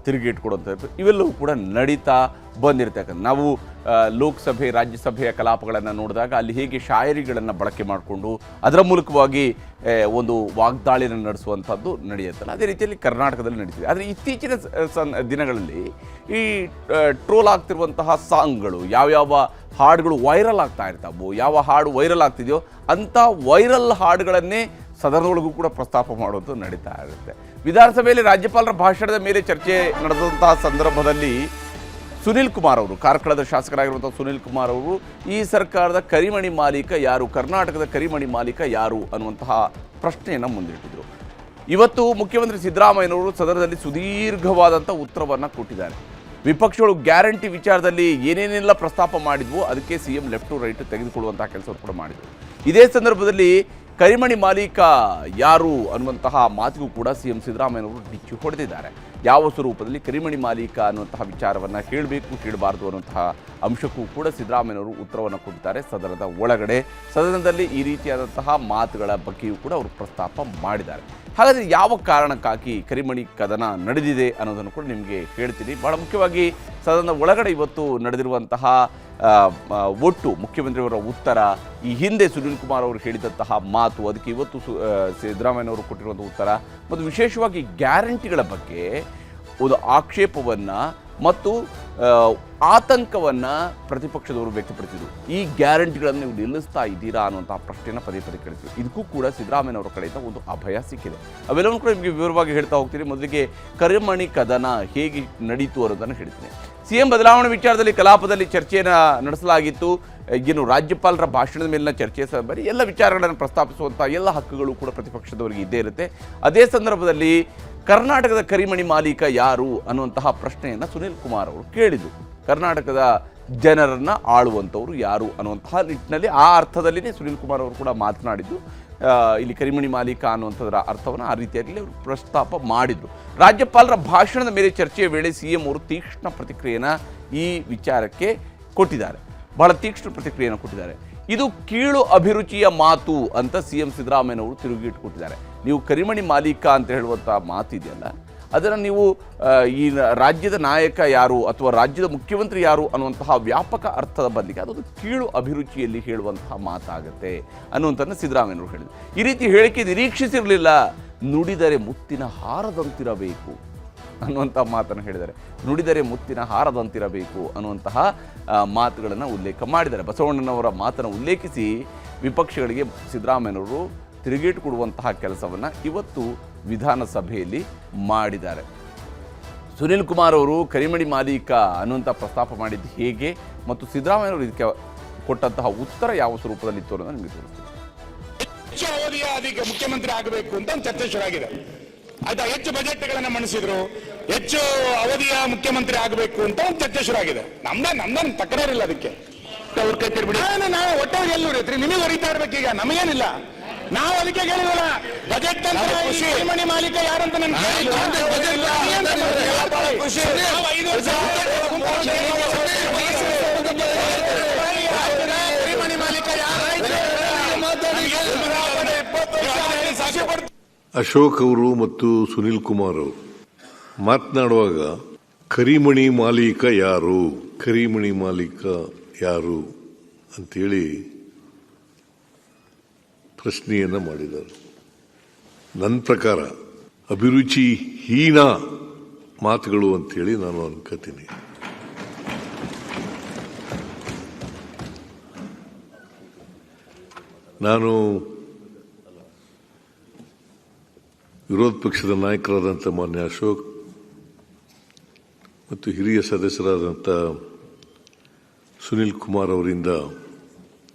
ತಿರುಗೇಟು ಕೊಡುವಂಥದ್ದು ಇವೆಲ್ಲವೂ ಕೂಡ ನಡೀತಾ ಬಂದಿರತಕ್ಕಂಥ ನಾವು ಲೋಕಸಭೆ ರಾಜ್ಯಸಭೆಯ ಕಲಾಪಗಳನ್ನು ನೋಡಿದಾಗ ಅಲ್ಲಿ ಹೇಗೆ ಶಾಯರಿಗಳನ್ನು ಬಳಕೆ ಮಾಡಿಕೊಂಡು ಅದರ ಮೂಲಕವಾಗಿ ಒಂದು ವಾಗ್ದಾಳಿಯನ್ನು ನಡೆಸುವಂಥದ್ದು ನಡೆಯುತ್ತಲ್ಲ, ಅದೇ ರೀತಿಯಲ್ಲಿ ಕರ್ನಾಟಕದಲ್ಲಿ ನಡೀತಿದೆ. ಆದರೆ ಇತ್ತೀಚಿನ ದಿನಗಳಲ್ಲಿ ಈ ಟ್ರೋಲ್ ಆಗ್ತಿರುವಂತಹ ಸಾಂಗ್ಗಳು, ಯಾವ್ಯಾವ ಹಾಡುಗಳು ವೈರಲ್ ಆಗ್ತಾ ಇರ್ತಾವೋ, ಯಾವ ಹಾಡು ವೈರಲ್ ಆಗ್ತಿದೆಯೋ ಅಂಥ ವೈರಲ್ ಹಾಡುಗಳನ್ನೇ ಸದನದೊಳಗೂ ಕೂಡ ಪ್ರಸ್ತಾಪ ಮಾಡೋದು ನಡೀತಾ ಇರುತ್ತೆ. ವಿಧಾನಸಭೆಯಲ್ಲಿ ರಾಜ್ಯಪಾಲರ ಭಾಷಣದ ಮೇಲೆ ಚರ್ಚೆ ನಡೆದಂತಹ ಸಂದರ್ಭದಲ್ಲಿ ಸುನೀಲ್ ಕುಮಾರ್ ಅವರು, ಕಾರ್ಕಳದ ಶಾಸಕರಾಗಿರುವಂಥ ಸುನೀಲ್ ಕುಮಾರ್ ಅವರು ಈ ಸರ್ಕಾರದ ಕರಿಮಣಿ ಮಾಲೀಕ ಯಾರು, ಕರ್ನಾಟಕದ ಕರಿಮಣಿ ಮಾಲೀಕ ಯಾರು ಅನ್ನುವಂತಹ ಪ್ರಶ್ನೆಯನ್ನು ಮುಂದಿಟ್ಟಿದ್ರು. ಇವತ್ತು ಮುಖ್ಯಮಂತ್ರಿ ಸಿದ್ದರಾಮಯ್ಯನವರು ಸದನದಲ್ಲಿ ಸುದೀರ್ಘವಾದಂಥ ಉತ್ತರವನ್ನು ಕೊಟ್ಟಿದ್ದಾರೆ. ವಿಪಕ್ಷಗಳು ಗ್ಯಾರಂಟಿ ವಿಚಾರದಲ್ಲಿ ಏನೇನೆಲ್ಲ ಪ್ರಸ್ತಾಪ ಮಾಡಿದ್ವು ಅದಕ್ಕೆ ಸಿಎಂ ಲೆಫ್ಟ್ ಟು ರೈಟ್ ತೆಗೆದುಕೊಳ್ಳುವಂತಹ ಕೆಲಸವನ್ನು ಕೂಡ ಮಾಡಿದರು. ಇದೇ ಸಂದರ್ಭದಲ್ಲಿ ಕರಿಮಣಿ ಮಾಲೀಕ ಯಾರು ಅನ್ನುವಂತಹ ಮಾತಿಗೂ ಕೂಡ ಸಿಎಂ ಸಿದ್ದರಾಮಯ್ಯನವರು ಡಿಚ್ಚು ಹೊಡೆದಿದ್ದಾರೆ. ಯಾವ ಸ್ವರೂಪದಲ್ಲಿ ಕರಿಮಣಿ ಮಾಲೀಕ ಅನ್ನುವಂತಹ ವಿಚಾರವನ್ನು ಹೇಳಬೇಕು ಹೇಳಬಾರ್ದು ಅನ್ನುವಂತಹ ಅಂಶಕ್ಕೂ ಕೂಡ ಸಿದ್ದರಾಮಯ್ಯನವರು ಉತ್ತರವನ್ನು ಕೊಟ್ಟಿದ್ದಾರೆ. ಸದನದ ಒಳಗಡೆ ಸದನದಲ್ಲಿ ಈ ರೀತಿಯಾದಂತಹ ಮಾತುಗಳ ಬಗ್ಗೆಯೂ ಕೂಡ ಅವರು ಪ್ರಸ್ತಾಪ ಮಾಡಿದ್ದಾರೆ. ಹಾಗಾದರೆ ಯಾವ ಕಾರಣಕ್ಕಾಗಿ ಕರಿಮಣಿ ಕದನ ನಡೆದಿದೆ ಅನ್ನೋದನ್ನು ಕೂಡ ನಿಮಗೆ ಹೇಳ್ತೀನಿ. ಭಾಳ ಮುಖ್ಯವಾಗಿ ಸದನದ ಒಳಗಡೆ ಇವತ್ತು ನಡೆದಿರುವಂತಹ ಒಟ್ಟು ಮುಖ್ಯಮಂತ್ರಿಯವರ ಉತ್ತರ, ಈ ಹಿಂದೆ ಸುನೀಲ್ ಕುಮಾರ್ ಅವರು ಹೇಳಿದಂತಹ ಮಾತು, ಅದಕ್ಕೆ ಇವತ್ತು ಸಿದ್ದರಾಮಯ್ಯನವರು ಕೊಟ್ಟಿರುವಂಥ ಉತ್ತರ, ಮತ್ತು ವಿಶೇಷವಾಗಿ ಗ್ಯಾರಂಟಿಗಳ ಬಗ್ಗೆ ಒಂದು ಆಕ್ಷೇಪವನ್ನು ಮತ್ತು ಆತಂಕವನ್ನು ಪ್ರತಿಪಕ್ಷದವರು ವ್ಯಕ್ತಪಡಿಸಿದರು. ಈ ಗ್ಯಾರಂಟಿಗಳನ್ನು ನೀವು ನಿಲ್ಲಿಸ್ತಾ ಇದ್ದೀರಾ ಅನ್ನುವಂತಹ ಪ್ರಶ್ನೆಯನ್ನು ಪದೇ ಪದೇ ಕೇಳಿದ್ರು. ಇದಕ್ಕೂ ಕೂಡ ಸಿದ್ದರಾಮಯ್ಯನವರ ಕಡೆಯಿಂದ ಒಂದು ಅಭಯ ಸಿಕ್ಕಿದೆ. ಅವೆಲ್ಲವೂ ಕೂಡ ನಿಮಗೆ ವಿವರವಾಗಿ ಹೇಳ್ತಾ ಹೋಗ್ತೀನಿ. ಮೊದಲಿಗೆ ಕರಿಮಣಿ ಕದನ ಹೇಗೆ ನಡೀತು ಅನ್ನೋದನ್ನು ಹೇಳ್ತೀನಿ. ಸಿಎಂ ಬದಲಾವಣೆ ವಿಚಾರದಲ್ಲಿ ಕಲಾಪದಲ್ಲಿ ಚರ್ಚೆಯನ್ನು ನಡೆಸಲಾಗಿತ್ತು. ಏನು ರಾಜ್ಯಪಾಲರ ಭಾಷಣದ ಮೇಲಿನ ಚರ್ಚೆ ಬರೀ ಎಲ್ಲ ವಿಚಾರಗಳನ್ನು ಪ್ರಸ್ತಾಪಿಸುವಂಥ ಎಲ್ಲ ಹಕ್ಕುಗಳು ಕೂಡ ಪ್ರತಿಪಕ್ಷದವರಿಗೆ ಇದ್ದೇ ಇರುತ್ತೆ. ಅದೇ ಸಂದರ್ಭದಲ್ಲಿ ಕರ್ನಾಟಕದ ಕರಿಮಣಿ ಮಾಲೀಕ ಯಾರು ಅನ್ನುವಂತಹ ಪ್ರಶ್ನೆಯನ್ನು ಸುನೀಲ್ ಕುಮಾರ್ ಅವರು ಕೇಳಿದರು. ಕರ್ನಾಟಕದ ಜನರನ್ನು ಆಳುವಂಥವ್ರು ಯಾರು ಅನ್ನುವಂತಹ ನಿಟ್ಟಿನಲ್ಲಿ ಆ ಅರ್ಥದಲ್ಲಿನೇ ಸುನೀಲ್ ಕುಮಾರ್ ಅವರು ಕೂಡ ಮಾತನಾಡಿದ್ದು. ಇಲ್ಲಿ ಕರಿಮಣಿ ಮಾಲೀಕ ಅನ್ನುವಂಥದ್ರ ಅರ್ಥವನ್ನು ಆ ರೀತಿಯಾಗಿ ಅವರು ಪ್ರಸ್ತಾಪ ಮಾಡಿದರು. ರಾಜ್ಯಪಾಲರ ಭಾಷಣದ ಮೇಲೆ ಚರ್ಚೆಯ ವೇಳೆ ಸಿಎಂ ಅವರು ತೀಕ್ಷ್ಣ ಪ್ರತಿಕ್ರಿಯೆಯನ್ನು ಈ ವಿಚಾರಕ್ಕೆ ಕೊಟ್ಟಿದ್ದಾರೆ. ಬಹಳ ತೀಕ್ಷ್ಣ ಪ್ರತಿಕ್ರಿಯೆಯನ್ನು ಕೊಟ್ಟಿದ್ದಾರೆ. ಇದು ಕೀಳು ಅಭಿರುಚಿಯ ಮಾತು ಅಂತ ಸಿಎಂ ಸಿದ್ದರಾಮಯ್ಯನವರು ತಿರುಗಿಟ್ಟು ಕೊಟ್ಟಿದ್ದಾರೆ. ನೀವು ಕರಿಮಣಿ ಮಾಲೀಕ ಅಂತ ಹೇಳುವಂಥ ಮಾತಿದೆಯಲ್ಲ, ಅದನ್ನು ನೀವು ಈ ರಾಜ್ಯದ ನಾಯಕ ಯಾರು ಅಥವಾ ರಾಜ್ಯದ ಮುಖ್ಯಮಂತ್ರಿ ಯಾರು ಅನ್ನುವಂತಹ ವ್ಯಾಪಕ ಅರ್ಥದ ಬದಲಿಗೆ ಅದೊಂದು ಕೀಳು ಅಭಿರುಚಿಯಲ್ಲಿ ಹೇಳುವಂತಹ ಮಾತಾಗುತ್ತೆ ಅನ್ನುವಂಥದ್ದನ್ನು ಸಿದ್ದರಾಮಯ್ಯನವರು ಹೇಳಿದರು. ಈ ರೀತಿ ಹೇಳಿಕೆ ನಿರೀಕ್ಷಿಸಿರಲಿಲ್ಲ. ನುಡಿದರೆ ಮುತ್ತಿನ ಹಾರದಂತಿರಬೇಕು ಅನ್ನುವಂಥ ಮಾತನ್ನು ಹೇಳಿದ್ದಾರೆ. ನುಡಿದರೆ ಮುತ್ತಿನ ಹಾರದಂತಿರಬೇಕು ಅನ್ನುವಂತಹ ಮಾತುಗಳನ್ನು ಉಲ್ಲೇಖ ಮಾಡಿದ್ದಾರೆ. ಬಸವಣ್ಣನವರ ಮಾತನ್ನು ಉಲ್ಲೇಖಿಸಿ ವಿಪಕ್ಷಗಳಿಗೆ ಸಿದ್ದರಾಮಯ್ಯನವರು ತಿರುಗೇಟು ಕೊಡುವಂತಹ ಕೆಲಸವನ್ನು ಇವತ್ತು ವಿಧಾನಸಭೆಯಲ್ಲಿ ಮಾಡಿದ್ದಾರೆ. ಸುನೀಲ್ ಕುಮಾರ್ ಅವರು ಕರಿಮಣಿ ಮಾಲೀಕ ಅನ್ನುವಂಥ ಪ್ರಸ್ತಾಪ ಮಾಡಿದ್ದು ಹೇಗೆ ಮತ್ತು ಸಿದ್ದರಾಮಯ್ಯನವರು ಇದಕ್ಕೆ ಕೊಟ್ಟಂತಹ ಉತ್ತರ ಯಾವ ಸ್ವರೂಪದಲ್ಲಿತ್ತು ಅನ್ನೋದು ನಿಮಗೆ ತೋರಿಸ್ತೀನಿ. ಹೆಚ್ಚು ಅವಧಿಯ ಅದಕ್ಕೆ ಮುಖ್ಯಮಂತ್ರಿ ಆಗಬೇಕು ಅಂತ ಒಂದು ಚರ್ಚೆ ಶುರುವಾಗಿದೆ. ಆಯ್ತಾ, ಹೆಚ್ಚು ಬಜೆಟ್ಗಳನ್ನು ಮಂಡಿಸಿದ್ರು, ಹೆಚ್ಚು ಅವಧಿಯ ಮುಖ್ಯಮಂತ್ರಿ ಆಗಬೇಕು ಅಂತ ಒಂದು ಚರ್ಚೆ ಶುರುವಾಗಿದೆ. ನಮ್ದೇನು ತಕರಾರಿಲ್ಲ ಅದಕ್ಕೆ. ಅವ್ರ ಕೈ ತಿರ್ಬಿಡಿ, ನಾವು ಒಟ್ಟಾಗಿ ಎಲ್ಲೂ ರೀತಿ ನಿಮಗೆ ಹೊರಿತಾ ಇರ್ಬೇಕೀಗ, ನಮಗೇನಿಲ್ಲ. ನಾವು ಅದಕ್ಕೆ ಹೇಳಿದಲ್ಲ ಬಜೆಟ್ ಕರಿಮಣಿ ಮಾಲೀಕ ಯಾರಂತ ಕರಿಮಣಿ ಮಾಲೀಕ ಅಶೋಕ್ ಅವರು ಮತ್ತು ಸುನೀಲ್ ಕುಮಾರ್ ಅವರು ಮಾತನಾಡುವಾಗ ಕರಿಮಣಿ ಮಾಲೀಕ ಯಾರು, ಕರಿಮಣಿ ಮಾಲೀಕ ಯಾರು ಅಂತೇಳಿ ಪ್ರಶ್ನೆಯನ್ನ ಮಾಡಿದ್ದಾರೆ. ನನ್ನ ಪ್ರಕಾರ ಅಭಿರುಚಿ ಹೀನ ಮಾತುಗಳು ಅಂತೇಳಿ ನಾನು ಅನ್ಕೋತೀನಿ. ನಾನು ವಿರೋಧ ಪಕ್ಷದ ನಾಯಕರಾದಂಥ ಮಾನ್ಯ ಅಶೋಕ್ ಮತ್ತು ಹಿರಿಯ ಸದಸ್ಯರಾದಂಥ ಸುನೀಲ್ ಕುಮಾರ್ ಅವರಿಂದ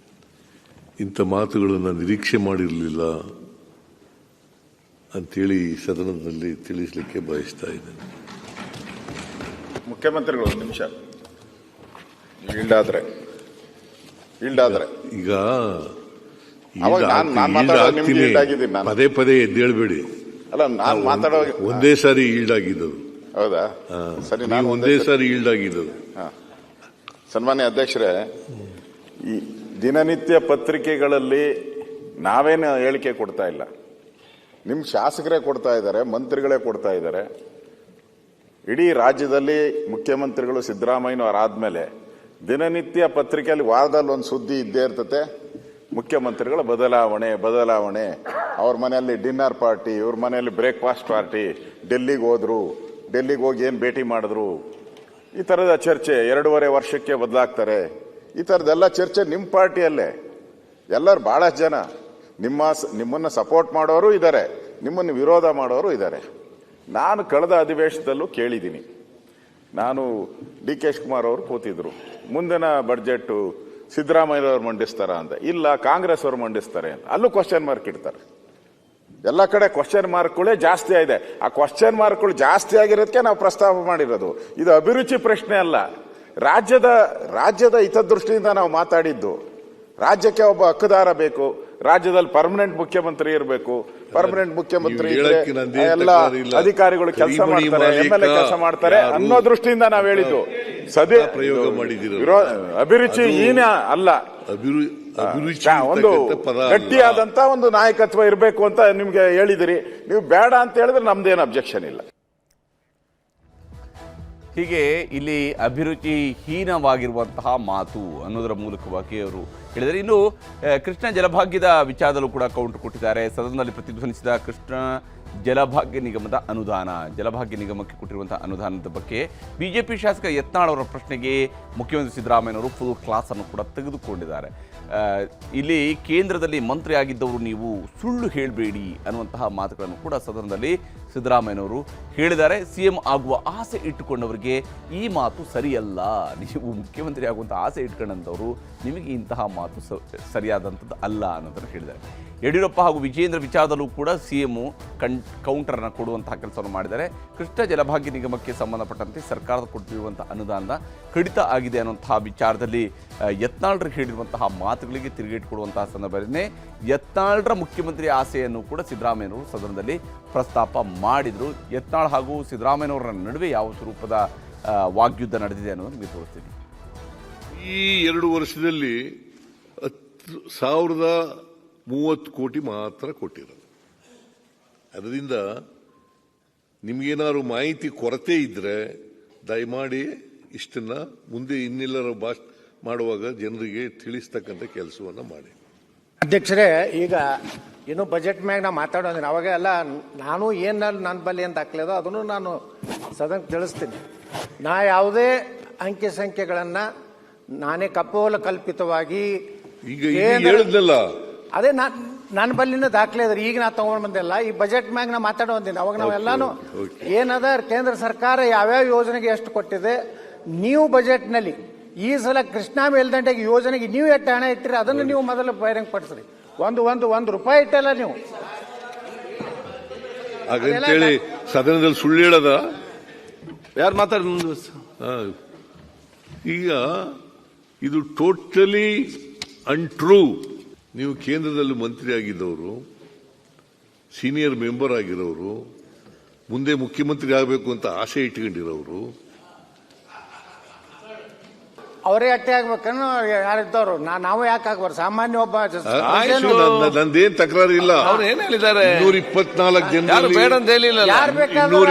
ಇಂಥ ಮಾತುಗಳನ್ನು ನಿರೀಕ್ಷೆ ಮಾಡಿರಲಿಲ್ಲ ಅಂತೇಳಿ ಸದನದಲ್ಲಿ ತಿಳಿಸಲಿಕ್ಕೆ ಬಯಸ್ತಾ ಇದ್ದೇನೆ. ಮುಖ್ಯಮಂತ್ರಿಗಳು ಒಂದು ನಿಮಿಷ ಈಲ್ಡಾದ್ರೆ ಈಗ ಪದೇ ಪದೇ ಎದ್ದೇಳಬೇಡಿ. ಅಲ್ಲ, ನಾನು ಮಾತಾಡೋ ಒಂದೇ ಸಾರಿ ಈಲ್ಡ್ ಆಗಿದ್ದದು. ಹೌದಾ? ಸರಿ, ನಾನು ಒಂದೇ ಸಾರಿ ಈಲ್ಡ್ ಆಗಿದ್ದದು. ಸನ್ಮಾನ್ಯ ಅಧ್ಯಕ್ಷರೇ, ಈ ದಿನನಿತ್ಯ ಪತ್ರಿಕೆಗಳಲ್ಲಿ ನಾವೇನು ಹೇಳಿಕೆ ಕೊಡ್ತಾ ಇಲ್ಲ, ನಿಮ್ಮ ಶಾಸಕರೇ ಕೊಡ್ತಾ ಇದ್ದಾರೆ, ಮಂತ್ರಿಗಳೇ ಕೊಡ್ತಾ ಇದ್ದಾರೆ. ಇಡೀ ರಾಜ್ಯದಲ್ಲಿ ಮುಖ್ಯಮಂತ್ರಿಗಳು ಸಿದ್ದರಾಮಯ್ಯನವರಾದ್ಮೇಲೆ ದಿನನಿತ್ಯ ಪತ್ರಿಕೆಯಲ್ಲಿ ವಾರದಲ್ಲಿ ಒಂದು ಸುದ್ದಿ ಇದ್ದೇ ಇರ್ತತೆ. ಮುಖ್ಯಮಂತ್ರಿಗಳ ಬದಲಾವಣೆ, ಅವ್ರ ಮನೆಯಲ್ಲಿ ಡಿನ್ನರ್ ಪಾರ್ಟಿ, ಇವ್ರ ಮನೆಯಲ್ಲಿ ಬ್ರೇಕ್ಫಾಸ್ಟ್ ಪಾರ್ಟಿ, ಡೆಲ್ಲಿಗೆ ಹೋದ್ರು, ಡೆಲ್ಲಿಗೆ ಹೋಗಿ ಏನು ಭೇಟಿ ಮಾಡಿದ್ರು, ಈ ಥರದ ಚರ್ಚೆ 2.5 ವರ್ಷಕ್ಕೆ ಬದಲಾಗ್ತಾರೆ. ಈ ಥರದ್ದೆಲ್ಲ ಚರ್ಚೆ ನಿಮ್ಮ ಪಾರ್ಟಿಯಲ್ಲೇ. ಎಲ್ಲರೂ ಬಹಳಷ್ಟು ಜನ ನಿಮ್ಮನ್ನು ಸಪೋರ್ಟ್ ಮಾಡೋರು ಇದ್ದಾರೆ, ನಿಮ್ಮನ್ನು ವಿರೋಧ ಮಾಡೋರು ಇದ್ದಾರೆ. ನಾನು ಕಳೆದ ಅಧಿವೇಶನದಲ್ಲೂ ಕೇಳಿದ್ದೀನಿ. ನಾನು ಡಿ ಕೆ ಶಿವಕುಮಾರ್ ಅವರು ಕೂತಿದ್ರು, ಮುಂದಿನ ಬಡ್ಜೆಟ್ ಸಿದ್ದರಾಮಯ್ಯವ್ರು ಮಂಡಿಸ್ತಾರ ಅಂತ. ಇಲ್ಲ, ಕಾಂಗ್ರೆಸ್ ಅವರು ಮಂಡಿಸ್ತಾರೆ ಅಂತ. ಅಲ್ಲೂ ಕ್ವಶನ್ ಮಾರ್ಕ್ ಇಡ್ತಾರೆ. ಎಲ್ಲ ಕಡೆ ಕ್ವಶನ್ ಮಾರ್ಕ್ಗಳೇ ಜಾಸ್ತಿ ಆಗಿದೆ. ಆ ಕ್ವಶನ್ ಮಾರ್ಕ್ಗಳು ಜಾಸ್ತಿ ಆಗಿರೋದಕ್ಕೆ ನಾವು ಪ್ರಸ್ತಾಪ ಮಾಡಿರೋದು. ಇದು ಅಭಿರುಚಿ ಪ್ರಶ್ನೆ ಅಲ್ಲ, ರಾಜ್ಯದ ಹಿತದೃಷ್ಟಿಯಿಂದ ನಾವು ಮಾತಾಡಿದ್ದು. ರಾಜ್ಯಕ್ಕೆ ಒಬ್ಬ ಹಕ್ಕುದಾರ ಬೇಕು, ರಾಜ್ಯದಲ್ಲಿ ಪರ್ಮನೆಂಟ್ ಮುಖ್ಯಮಂತ್ರಿ ಇರಬೇಕು. ಪರ್ಮನೆಂಟ್ ಮುಖ್ಯಮಂತ್ರಿ ಎಲ್ಲ ಅಧಿಕಾರಿಗಳು ಕೆಲಸ ಮಾಡ್ತಾರೆ, MLA ಕೆಲಸ ಮಾಡ್ತಾರೆ ಅನ್ನೋ ದೃಷ್ಟಿಯಿಂದ ನಾವು ಹೇಳಿದ್ದು. ಅಭಿರುಚಿ ಹೀನ ಅಲ್ಲ, ಒಂದು ಗಟ್ಟಿಯಾದಂತ ಒಂದು ನಾಯಕತ್ವ ಇರಬೇಕು ಅಂತ ನಿಮ್ಗೆ ಹೇಳಿದಿರಿ. ನೀವು ಬೇಡ ಅಂತ ಹೇಳಿದ್ರೆ ನಮ್ದೇನು ಅಬ್ಜೆಕ್ಷನ್ ಇಲ್ಲ. ಹೀಗೆ ಇಲ್ಲಿ ಅಭಿರುಚಿ ಹೀನವಾಗಿರುವಂತಹ ಮಾತು ಅನ್ನೋದರ ಮೂಲಕವಾಗಿ ಅವರು ಹೇಳಿದರೆ. ಇನ್ನು ಕೃಷ್ಣ ಜಲಭಾಗ್ಯದ ವಿಚಾರದಲ್ಲೂ ಕೂಡ ಕೌಂಟರ್ ಕೊಟ್ಟಿದ್ದಾರೆ. ಸದನದಲ್ಲಿ ಪ್ರತಿಧ್ವನಿಸಿದ ಕೃಷ್ಣ ಜಲಭಾಗ್ಯ ನಿಗಮದ ಅನುದಾನ, ಜಲಭಾಗ್ಯ ನಿಗಮಕ್ಕೆ ಕೊಟ್ಟಿರುವಂತಹ ಅನುದಾನದ ಬಗ್ಗೆ ಬಿಜೆಪಿ ಶಾಸಕ ಯತ್ನಾಳ್ ಅವರ ಪ್ರಶ್ನೆಗೆ ಮುಖ್ಯಮಂತ್ರಿ ಸಿದ್ದರಾಮಯ್ಯನವರು ಫುಲ್ ಕ್ಲಾಸ್ ಅನ್ನು ಕೂಡ ತೆಗೆದುಕೊಂಡಿದ್ದಾರೆ. ಇಲ್ಲಿ ಕೇಂದ್ರದಲ್ಲಿ ಮಂತ್ರಿ ಆಗಿದ್ದವರು ನೀವು ಸುಳ್ಳು ಹೇಳಬೇಡಿ ಅನ್ನುವಂತಹ ಮಾತುಗಳನ್ನು ಕೂಡ ಸದನದಲ್ಲಿ ಸಿದ್ದರಾಮಯ್ಯನವರು ಹೇಳಿದ್ದಾರೆ. CM ಆಗುವ ಆಸೆ ಇಟ್ಟುಕೊಂಡವರಿಗೆ ಈ ಮಾತು ಸರಿಯಲ್ಲ. ನೀವು ಮುಖ್ಯಮಂತ್ರಿ ಆಗುವಂಥ ಆಸೆ ಇಟ್ಕೊಂಡಂಥವ್ರು ನಿಮಗೆ ಇಂತಹ ಮಾತು ಸರಿಯಾದಂಥದ್ದು ಅಲ್ಲ ಅನ್ನೋದನ್ನು ಹೇಳಿದ್ದಾರೆ. ಯಡಿಯೂರಪ್ಪ ಹಾಗೂ ವಿಜೇಂದ್ರ ವಿಚಾರದಲ್ಲೂ ಕೂಡ CM ಕೌಂಟರ್ನ ಕೊಡುವಂತಹ ಕೆಲಸವನ್ನು ಮಾಡಿದ್ದಾರೆ. ಕೃಷ್ಣ ಜಲಭಾಗ್ಯ ನಿಗಮಕ್ಕೆ ಸಂಬಂಧಪಟ್ಟಂತೆ ಸರ್ಕಾರದ ಕೊಟ್ಟಿರುವಂಥ ಅನುದಾನ ಕಡಿತ ಆಗಿದೆ ಅನ್ನುವಂತಹ ವಿಚಾರದಲ್ಲಿ ಯತ್ನಾಳ್ರು ಹೇಳಿರುವಂತಹ ಮಾತುಗಳಿಗೆ ತಿರುಗೇಟು ಕೊಡುವಂತಹ ಸಂದರ್ಭದಲ್ಲಿ ಯತ್ನಾಳ್ರ ಮುಖ್ಯಮಂತ್ರಿ ಆಸೆಯನ್ನು ಕೂಡ ಸಿದ್ದರಾಮಯ್ಯನವರು ಸದನದಲ್ಲಿ ಪ್ರಸ್ತಾಪ ಮಾಡಿದರು. ಯತ್ನಾಳ್ ಹಾಗೂ ಸಿದ್ದರಾಮಯ್ಯನವರ ನಡುವೆ ಯಾವ ಸ್ವರೂಪದ ವಾಗ್ಯುದ್ಧ ನಡೆದಿದೆ ಅನ್ನೋದನ್ನು ನಿಮಗೆ ತೋರಿಸ್ತೀನಿ. ಈ 2 ವರ್ಷದಲ್ಲಿ 1030 ಕೋಟಿ ಮಾತ್ರ ಕೊಟ್ಟಿರೋದು. ಅದರಿಂದ ನಿಮ್ಗೇನಾದ್ರು ಮಾಹಿತಿ ಕೊರತೆ ಇದ್ರೆ ದಯಮಾಡಿ ಇಷ್ಟನ್ನ ಮುಂದೆ ಇನ್ನೆಲ್ಲರ ಮಾಡುವಾಗ ಜನರಿಗೆ ತಿಳಿಸ್ತಕ್ಕಂಥ ಕೆಲಸವನ್ನ ಮಾಡಿ. ಅಧ್ಯಕ್ಷರೇ, ಈಗ ಇನ್ನು ಬಜೆಟ್ ಮ್ಯಾಗ ನಾ ಮಾತಾಡೋದಿನ ಅವಾಗ ಎಲ್ಲ ನಾನು ಏನು ನನ್ನ ಬಲ್ಲಿ ಏನು ದಾಖಲೆದೋ ಅದನ್ನು ನಾನು ಸದನಕ್ಕೆ ತಿಳಿಸ್ತೀನಿ. ನಾ ಯಾವುದೇ ಅಂಕಿ ಸಂಖ್ಯೆಗಳನ್ನು ನಾನೇ ಕಪೋಲ ಕಲ್ಪಿತವಾಗಿ ಈಗ ಹೇಳಿದ್ನಲ್ಲ, ಅದೇ ನನ್ನ ಬಲ್ಲಿನ ದಾಖಲೆ ಅದ್ರಿ. ಈಗ ನಾ ತಗೊಂಡ್ ಬಂದಿಲ್ಲ. ಈ ಬಜೆಟ್ ಮ್ಯಾಗ ನಾ ಮಾತಾಡೋದಿನ ಅವಾಗ ನಾವೆಲ್ಲಾನು ಏನದ ಕೇಂದ್ರ ಸರ್ಕಾರ ಯಾವ್ಯಾವ ಯೋಜನೆಗೆ ಎಷ್ಟು ಕೊಟ್ಟಿದೆ, ನೀವು ಬಜೆಟ್ನಲ್ಲಿ ಈ ಸಲ ಕೃಷ್ಣಾ ಮೇಲ್ದಂಡೆಗೆ ಯೋಜನೆಗೆ ನೀವು ಎಷ್ಟು ಹಣ ಇಟ್ಟಿರಿ ಅದನ್ನು ನೀವು ಮೊದಲು ಬಹಿರಂಗ ಪಡಿಸ್ರಿ. ಒಂದು ರೂಪಾಯಿ ಇಟ್ಟಲ್ಲ ನೀವು. ಹಾಗಂತೇಳಿ ಸದನದಲ್ಲಿ ಸುಳ್ಳು ಹೇಳದ ಯಾರು ಮಾತಾಡ. ಈಗ ಇದು ಟೋಟಲಿ ಅನ್ಟ್ರೂ. ನೀವು ಕೇಂದ್ರದಲ್ಲಿ ಮಂತ್ರಿ ಆಗಿದ್ದವರು, ಸೀನಿಯರ್ ಮೆಂಬರ್ ಆಗಿರೋರು, ಮುಂದೆ ಮುಖ್ಯಮಂತ್ರಿ ಆಗಬೇಕು ಅಂತ ಆಸೆ ಇಟ್ಕೊಂಡಿರೋರು, ಅವರೇ ಅಟ್ಟೆ ಆಗ್ಬೇಕನ್ನು ಯಾರಿದ್ದವರು ನಾವು ಯಾಕೆ ಆಗ್ಬಾರ್ದು? ಸಾಮಾನ್ಯ ಒಬ್ಬ ನಂದೇನ್ ತಕರಾರು ಇಲ್ಲ. ಅವ್ರು ಏನ್ ಹೇಳಿದ್ದಾರೆ? 224 ಜನರಲ್ಲಿ 224 ಜನರಲ್ಲಿ ಯಾರು ಬೇಕಾದ್ರೂ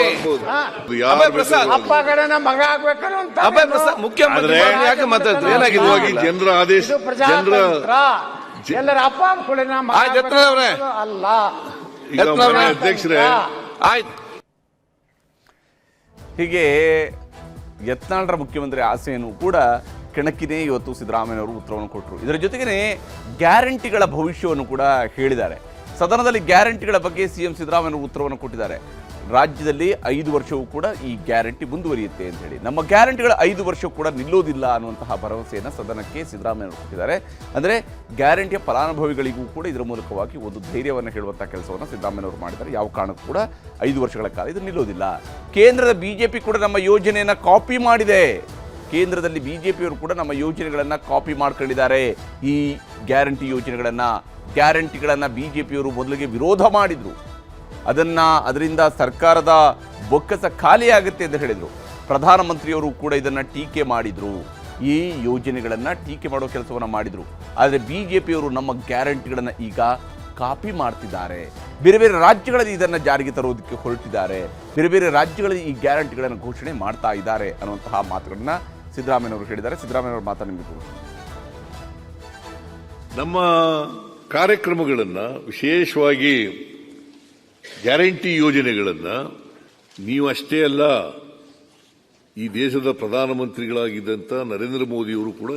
ಆಗ್ಬೋದು. ಅಪ್ಪ ಕಡೆನ ಮಗ ಆಗ್ಬೇಕನ್ನು ಅಂತ ಮುಖ್ಯಮಂತ್ರಿ ಯಾಕೆ ಮಾತಾಡ್ತಾರೆ? ಏನಾಗಿದೆ? ಜನರ ಆದೇಶ, ಎಲ್ಲರ ಅಪ್ಪ ಕೂಡ ಅಲ್ಲ. ಈಗ ಅಧ್ಯಕ್ಷರೇ, ಆಯ್ತು. ಹೀಗೆ ಯತ್ನಾಳ್ರ ಮುಖ್ಯಮಂತ್ರಿ ಆಸೆಯನ್ನು ಕೂಡ ಕೆಣಕಿನೇ ಇವತ್ತು ಸಿದ್ದರಾಮಯ್ಯನವರು ಉತ್ತರವನ್ನು ಕೊಟ್ಟರು. ಇದರ ಜೊತೆಗೇ ಗ್ಯಾರಂಟಿಗಳ ಭವಿಷ್ಯವನ್ನು ಕೂಡ ಹೇಳಿದ್ದಾರೆ. ಸದನದಲ್ಲಿ ಗ್ಯಾರಂಟಿಗಳ ಬಗ್ಗೆ CM ಸಿದ್ದರಾಮಯ್ಯನವರು ಉತ್ತರವನ್ನು ಕೊಟ್ಟಿದ್ದಾರೆ. ರಾಜ್ಯದಲ್ಲಿ 5 ವರ್ಷವೂ ಕೂಡ ಈ ಗ್ಯಾರಂಟಿ ಮುಂದುವರಿಯುತ್ತೆ ಅಂತ ಹೇಳಿ, ನಮ್ಮ ಗ್ಯಾರಂಟಿಗಳ 5 ವರ್ಷ ಕೂಡ ನಿಲ್ಲೋದಿಲ್ಲ ಅನ್ನುವಂತಹ ಭರವಸೆಯನ್ನು ಸದನಕ್ಕೆ ಸಿದ್ದರಾಮಯ್ಯನವರು ಕೊಟ್ಟಿದ್ದಾರೆ. ಅಂದರೆ ಗ್ಯಾರಂಟಿಯ ಫಲಾನುಭವಿಗಳಿಗೂ ಕೂಡ ಇದರ ಮೂಲಕವಾಗಿ ಒಂದು ಧೈರ್ಯವನ್ನು ಹೇಳುವಂತಹ ಕೆಲಸವನ್ನು ಸಿದ್ದರಾಮಯ್ಯನವರು ಮಾಡಿದ್ದಾರೆ. ಯಾವ ಕಾರಣಕ್ಕೂ ಕೂಡ 5 ವರ್ಷಗಳ ಕಾಲ ಇದು ನಿಲ್ಲೋದಿಲ್ಲ. ಕೇಂದ್ರದ BJP ಕೂಡ ನಮ್ಮ ಯೋಜನೆಯನ್ನು ಕಾಪಿ ಮಾಡಿದೆ. ಕೇಂದ್ರದಲ್ಲಿ BJPಯವರು ಕೂಡ ನಮ್ಮ ಯೋಜನೆಗಳನ್ನು ಕಾಪಿ ಮಾಡ್ಕೊಂಡಿದ್ದಾರೆ. ಈ ಗ್ಯಾರಂಟಿಗಳನ್ನು BJPಯವರು ಮೊದಲಿಗೆ ವಿರೋಧ ಮಾಡಿದ್ರು. ಅದರಿಂದ ಸರ್ಕಾರದ ಬೊಕ್ಕಸ ಖಾಲಿ ಆಗುತ್ತೆ ಅಂತ ಹೇಳಿದರು. ಪ್ರಧಾನಮಂತ್ರಿಯವರು ಕೂಡ ಇದನ್ನು ಟೀಕೆ ಮಾಡಿದರು, ಈ ಯೋಜನೆಗಳನ್ನು ಟೀಕೆ ಮಾಡೋ ಕೆಲಸವನ್ನು ಮಾಡಿದರು. ಆದರೆ BJPಯವರು ನಮ್ಮ ಗ್ಯಾರಂಟಿಗಳನ್ನು ಈಗ ಕಾಪಿ ಮಾಡ್ತಿದ್ದಾರೆ, ಬೇರೆ ಬೇರೆ ರಾಜ್ಯಗಳಲ್ಲಿ ಇದನ್ನು ಜಾರಿಗೆ ತರೋದಕ್ಕೆ ಹೊರಟಿದ್ದಾರೆ, ಬೇರೆ ಬೇರೆ ರಾಜ್ಯಗಳಲ್ಲಿ ಈ ಗ್ಯಾರಂಟಿಗಳನ್ನು ಘೋಷಣೆ ಮಾಡ್ತಾ ಇದ್ದಾರೆ ಅನ್ನುವಂತಹ ಮಾತುಗಳನ್ನು ಸಿದ್ದರಾಮಯ್ಯನವರು ಹೇಳಿದ್ದಾರೆ. ಸಿದ್ದರಾಮಯ್ಯನವರು ಮಾತನ್ನು ನಿಮಗೆ ತೋರಿಸ್ತಾರೆ. ನಮ್ಮ ಕಾರ್ಯಕ್ರಮಗಳನ್ನು, ವಿಶೇಷವಾಗಿ ಗ್ಯಾರಂಟಿ ಯೋಜನೆಗಳನ್ನು ನೀವು ಅಷ್ಟೇ ಅಲ್ಲ, ಈ ದೇಶದ ಪ್ರಧಾನಮಂತ್ರಿಗಳಾಗಿದ್ದಂಥ ನರೇಂದ್ರ ಮೋದಿಯವರು ಕೂಡ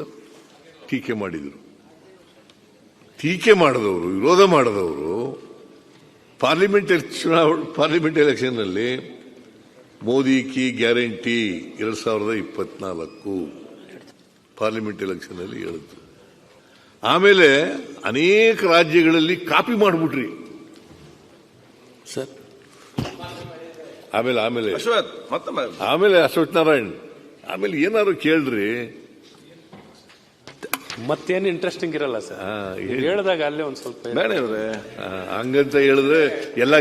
ಟೀಕೆ ಮಾಡಿದರು. ಟೀಕೆ ಮಾಡಿದವರು, ವಿರೋಧ ಮಾಡಿದವರು ಪಾರ್ಲಿಮೆಂಟ್ ಎಲೆಕ್ಷನ್ನಲ್ಲಿ ಮೋದಿ ಕಿ ಗ್ಯಾರಂಟಿ 2024 ಪಾರ್ಲಿಮೆಂಟ್ ಎಲೆಕ್ಷನ್ನಲ್ಲಿ ಹೇಳಿದ್ರು. ಆಮೇಲೆ ಅನೇಕ ರಾಜ್ಯಗಳಲ್ಲಿ ಕಾಪಿ ಮಾಡಿಬಿಟ್ರಿ ಸರ್. ಆಮೇಲೆ ಅಶ್ವಥ್ ನಾರಾಯಣ್ ಆಮೇಲೆ ಏನಾದ್ರು ಕೇಳ್ರಿ, ಮತ್ತೇನು ಇಂಟ್ರೆಸ್ಟಿಂಗ್ ಇರಲ್ಲ ಸರ್. ಹೇಳಿದಾಗ ಅಲ್ಲೇ ಒಂದ್ ಸ್ವಲ್ಪ ಹಂಗಂತ ಹೇಳಿದ್ರೆ ಎಲ್ಲ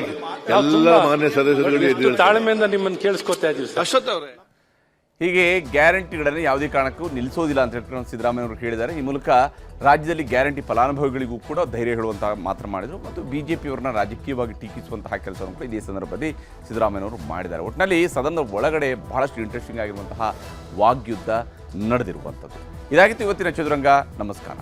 ಮಾನ್ಯ ಸದಸ್ಯರುಗಳು ತಾಳ್ಮೆಯಿಂದ ನಿಮ್ಮನ್ನು ಕೇಳಿಸ್ಕೊತಾ ಇದೀವಿ ಸರ್. ಅಶ್ವಥ್ ಅವರೇ, ಹೀಗೆ ಗ್ಯಾರಂಟಿಗಳನ್ನು ಯಾವುದೇ ಕಾರಣಕ್ಕೂ ನಿಲ್ಲಿಸೋದಿಲ್ಲ ಅಂತ ಹೇಳ್ಕೊಂಡು ಸಿದ್ದರಾಮಯ್ಯವರು ಹೇಳಿದ್ದಾರೆ. ಈ ಮೂಲಕ ರಾಜ್ಯದಲ್ಲಿ ಗ್ಯಾರಂಟಿ ಫಲಾನುಭವಿಗಳಿಗೂ ಕೂಡ ಧೈರ್ಯ ಹೇಳುವಂತಹ ಮಾತ್ರ ಮಾಡಿದರು ಮತ್ತು BJPಯವರನ್ನ ರಾಜಕೀಯವಾಗಿ ಟೀಕಿಸುವಂತಹ ಕೆಲಸವನ್ನು ಕೂಡ ಇದೇ ಸಂದರ್ಭದಲ್ಲಿ ಸಿದ್ದರಾಮಯ್ಯವರು ಮಾಡಿದ್ದಾರೆ. ಒಟ್ಟಿನಲ್ಲಿ ಸದನದ ಒಳಗಡೆ ಬಹಳಷ್ಟು ಇಂಟ್ರೆಸ್ಟಿಂಗ್ ಆಗಿರುವಂತಹ ವಾಗ್ಯುದ್ಧ ನಡೆದಿರುವಂಥದ್ದು. ಇದಾಗಿತ್ತು ಇವತ್ತಿನ ಚದುರಂಗ. ನಮಸ್ಕಾರ.